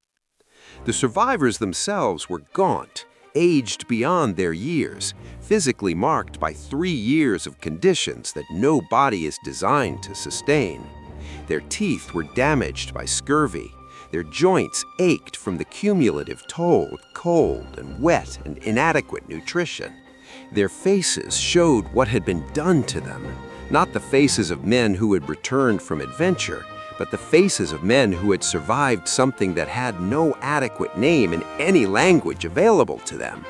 The survivors themselves were gaunt, aged beyond their years, physically marked by 3 years of conditions that no body is designed to sustain. Their teeth were damaged by scurvy. Their joints ached from the cumulative toll of cold and wet and inadequate nutrition. Their faces showed what had been done to them, not the faces of men who had returned from adventure, but the faces of men who had survived something that had no adequate name in any language available to them.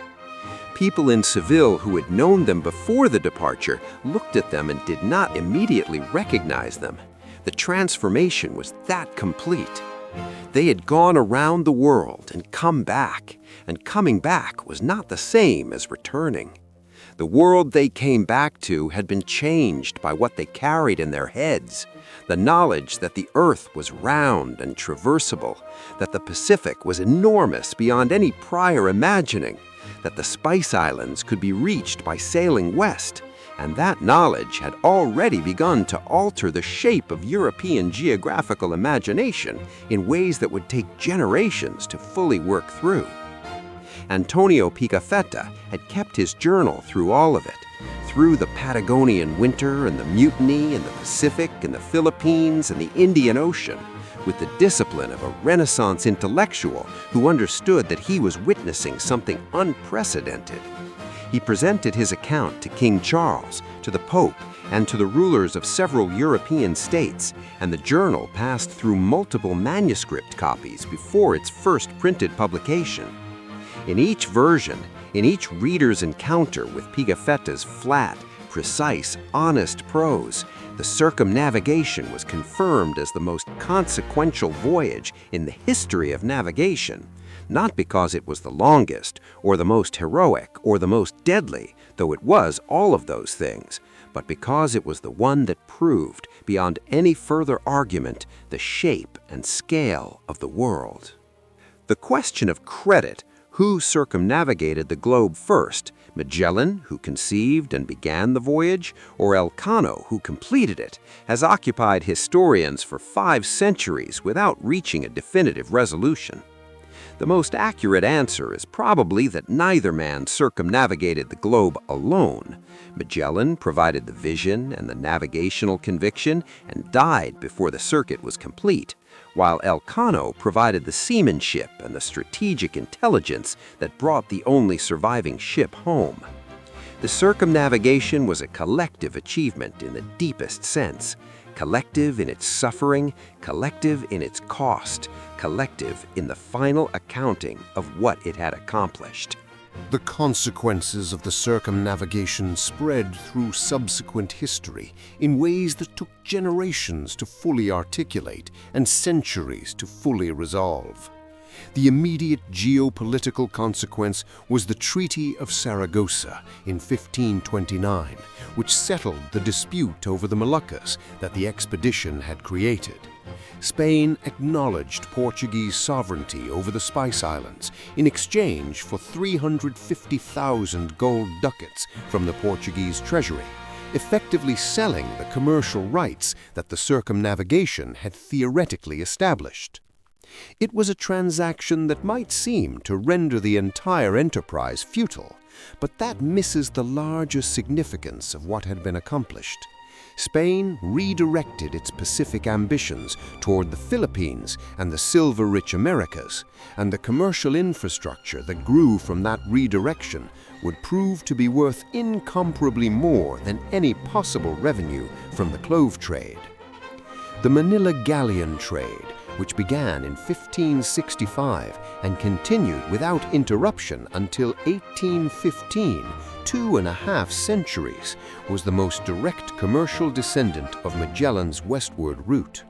People in Seville who had known them before the departure looked at them and did not immediately recognize them. The transformation was that complete. They had gone around the world and come back, and coming back was not the same as returning. The world they came back to had been changed by what they carried in their heads, the knowledge that the earth was round and traversable, that the Pacific was enormous beyond any prior imagining, that the Spice Islands could be reached by sailing west, and that knowledge had already begun to alter the shape of European geographical imagination in ways that would take generations to fully work through. Antonio Pigafetta had kept his journal through all of it, through the Patagonian winter and the mutiny in the Pacific and the Philippines and the Indian Ocean, with the discipline of a Renaissance intellectual who understood that he was witnessing something unprecedented. He presented his account to King Charles, to the Pope, and to the rulers of several European states, and the journal passed through multiple manuscript copies before its first printed publication. In each version, in each reader's encounter with Pigafetta's flat, precise, honest prose, the Circumnavigation was confirmed as the most consequential voyage in the history of navigation, not because it was the longest, or the most heroic, or the most deadly, though it was all of those things, but because it was the one that proved, beyond any further argument, the shape and scale of the world. The question of credit, who circumnavigated the globe first, Magellan, who conceived and began the voyage, or Elcano, who completed it, has occupied historians for 5 centuries without reaching a definitive resolution. The most accurate answer is probably that neither man circumnavigated the globe alone. Magellan provided the vision and the navigational conviction and died before the circuit was complete, while Elcano provided the seamanship and the strategic intelligence that brought the only surviving ship home. The circumnavigation was a collective achievement in the deepest sense, collective in its suffering, collective in its cost, collective in the final accounting of what it had accomplished. The consequences of the circumnavigation spread through subsequent history in ways that took generations to fully articulate and centuries to fully resolve. The immediate geopolitical consequence was the Treaty of Saragossa in 1529, which settled the dispute over the Moluccas that the expedition had created. Spain acknowledged Portuguese sovereignty over the Spice Islands in exchange for 350,000 gold ducats from the Portuguese treasury, effectively selling the commercial rights that the circumnavigation had theoretically established. It was a transaction that might seem to render the entire enterprise futile, but that misses the larger significance of what had been accomplished. Spain redirected its Pacific ambitions toward the Philippines and the silver-rich Americas, and the commercial infrastructure that grew from that redirection would prove to be worth incomparably more than any possible revenue from the clove trade. The Manila galleon trade, which began in 1565 and continued without interruption until 1815, 2.5 centuries, was the most direct commercial descendant of Magellan's westward route.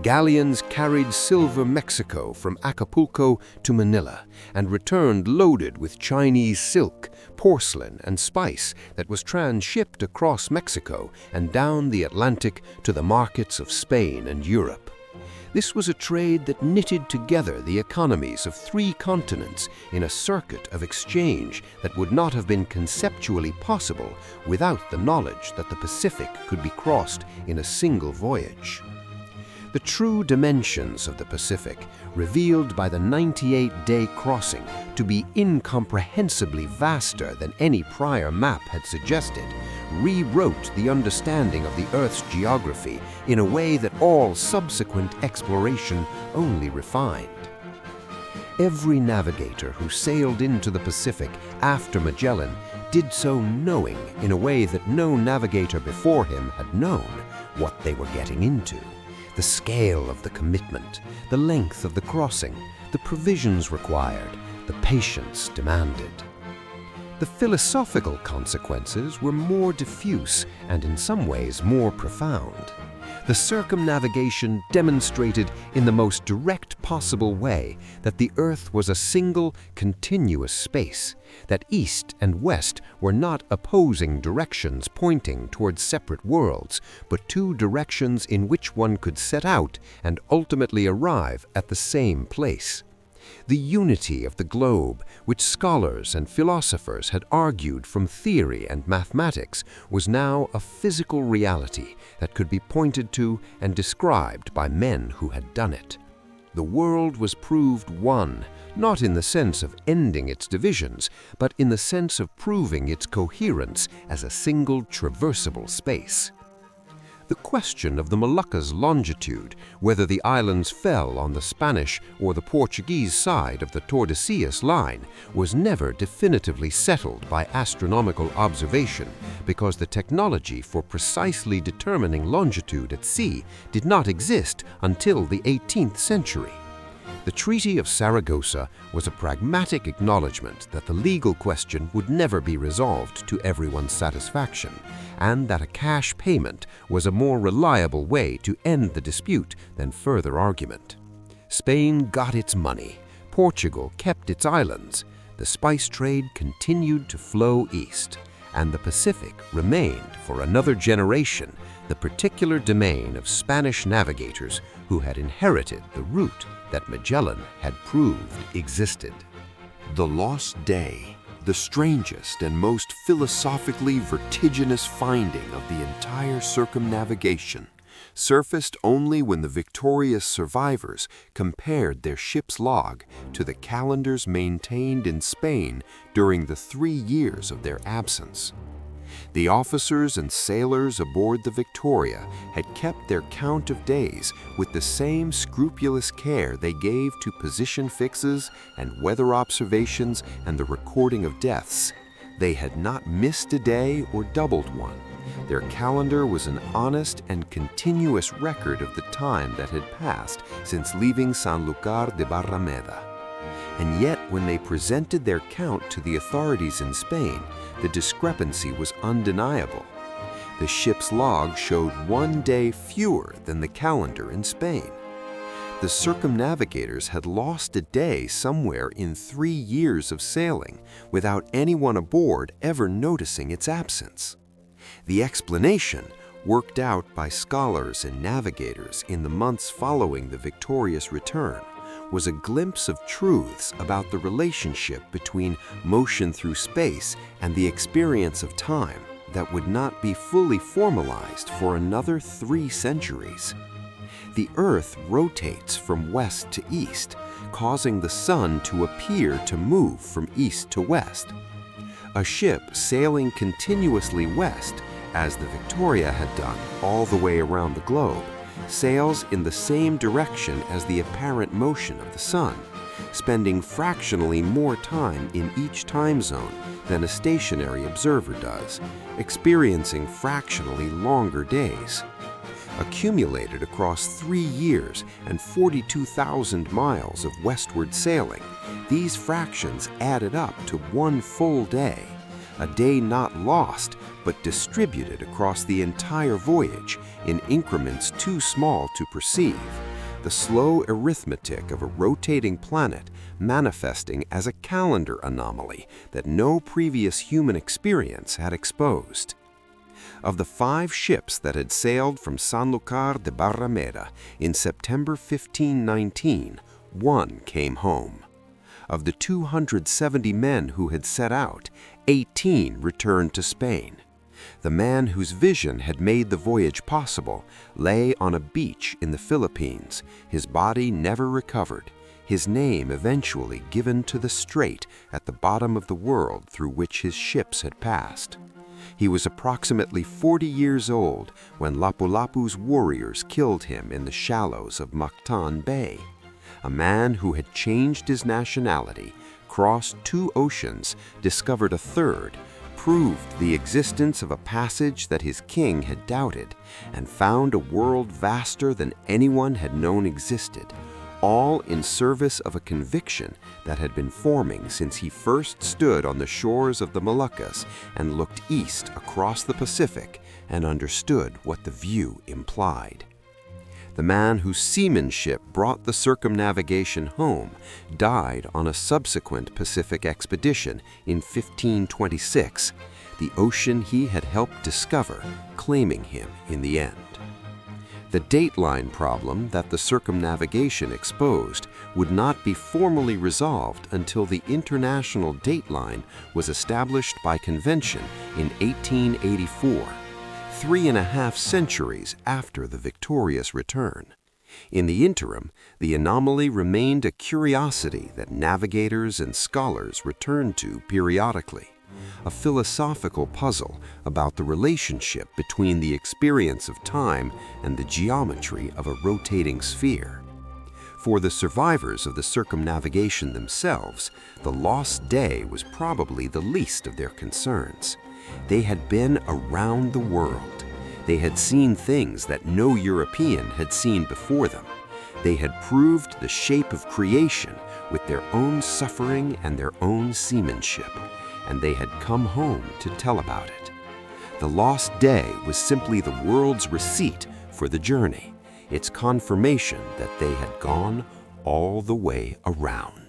Galleons carried silver Mexico from Acapulco to Manila and returned loaded with Chinese silk, porcelain, and spice that was transshipped across Mexico and down the Atlantic to the markets of Spain and Europe. This was a trade that knitted together the economies of 3 continents in a circuit of exchange that would not have been conceptually possible without the knowledge that the Pacific could be crossed in a single voyage. The true dimensions of the Pacific, revealed by the 98-day crossing to be incomprehensibly vaster than any prior map had suggested, rewrote the understanding of the Earth's geography in a way that all subsequent exploration only refined. Every navigator who sailed into the Pacific after Magellan did so knowing, in a way that no navigator before him had known, what they were getting into. The scale of the commitment, the length of the crossing, the provisions required, the patience demanded. The philosophical consequences were more diffuse and in some ways more profound. The circumnavigation demonstrated in the most direct possible way that the Earth was a single, continuous space, that east and west were not opposing directions pointing towards separate worlds, but 2 directions in which one could set out and ultimately arrive at the same place. The unity of the globe, which scholars and philosophers had argued from theory and mathematics, was now a physical reality that could be pointed to and described by men who had done it. The world was proved one, not in the sense of ending its divisions, but in the sense of proving its coherence as a single traversable space. The question of the Moluccas' longitude, whether the islands fell on the Spanish or the Portuguese side of the Tordesillas line, was never definitively settled by astronomical observation because the technology for precisely determining longitude at sea did not exist until the 18th century. The Treaty of Saragossa was a pragmatic acknowledgement that the legal question would never be resolved to everyone's satisfaction, and that a cash payment was a more reliable way to end the dispute than further argument. Spain got its money, Portugal kept its islands, the spice trade continued to flow east, and the Pacific remained for another generation the particular domain of Spanish navigators who had inherited the route that Magellan had proved existed. The Lost Day, the strangest and most philosophically vertiginous finding of the entire circumnavigation, surfaced only when the victorious survivors compared their ship's log to the calendars maintained in Spain during the 3 years of their absence. The officers and sailors aboard the Victoria had kept their count of days with the same scrupulous care they gave to position fixes and weather observations and the recording of deaths. They had not missed a day or doubled one. Their calendar was an honest and continuous record of the time that had passed since leaving Sanlúcar de Barrameda. And yet, when they presented their count to the authorities in Spain, the discrepancy was undeniable. The ship's log showed 1 day fewer than the calendar in Spain. The circumnavigators had lost a day somewhere in 3 years of sailing without anyone aboard ever noticing its absence. The explanation, worked out by scholars and navigators in the months following the victorious return, was a glimpse of truths about the relationship between motion through space and the experience of time that would not be fully formalized for another 3 centuries. The Earth rotates from west to east, causing the sun to appear to move from east to west. A ship sailing continuously west, as the Victoria had done all the way around the globe, sails in the same direction as the apparent motion of the sun, spending fractionally more time in each time zone than a stationary observer does, experiencing fractionally longer days. Accumulated across 3 years and 42,000 miles of westward sailing, these fractions added up to 1 full day, a day not lost but distributed across the entire voyage in increments too small to perceive, the slow arithmetic of a rotating planet manifesting as a calendar anomaly that no previous human experience had exposed. Of the 5 ships that had sailed from Sanlúcar de Barrameda in September 1519, 1 came home. Of the 270 men who had set out, 18 returned to Spain. The man whose vision had made the voyage possible lay on a beach in the Philippines, his body never recovered, his name eventually given to the strait at the bottom of the world through which his ships had passed. He was approximately 40 years old when Lapu-Lapu's warriors killed him in the shallows of Mactan Bay. A man who had changed his nationality, crossed 2 oceans, discovered a 3rd, proved the existence of a passage that his king had doubted, and found a world vaster than anyone had known existed, all in service of a conviction that had been forming since he first stood on the shores of the Moluccas and looked east across the Pacific and understood what the view implied. The man whose seamanship brought the circumnavigation home died on a subsequent Pacific expedition in 1526, the ocean he had helped discover claiming him in the end. The dateline problem that the circumnavigation exposed would not be formally resolved until the international dateline was established by convention in 1884. 3.5 centuries after the victorious return. In the interim, the anomaly remained a curiosity that navigators and scholars returned to periodically, a philosophical puzzle about the relationship between the experience of time and the geometry of a rotating sphere. For the survivors of the circumnavigation themselves, the lost day was probably the least of their concerns. They had been around the world. They had seen things that no European had seen before them. They had proved the shape of creation with their own suffering and their own seamanship, and they had come home to tell about it. The lost day was simply the world's receipt for the journey, its confirmation that they had gone all the way around.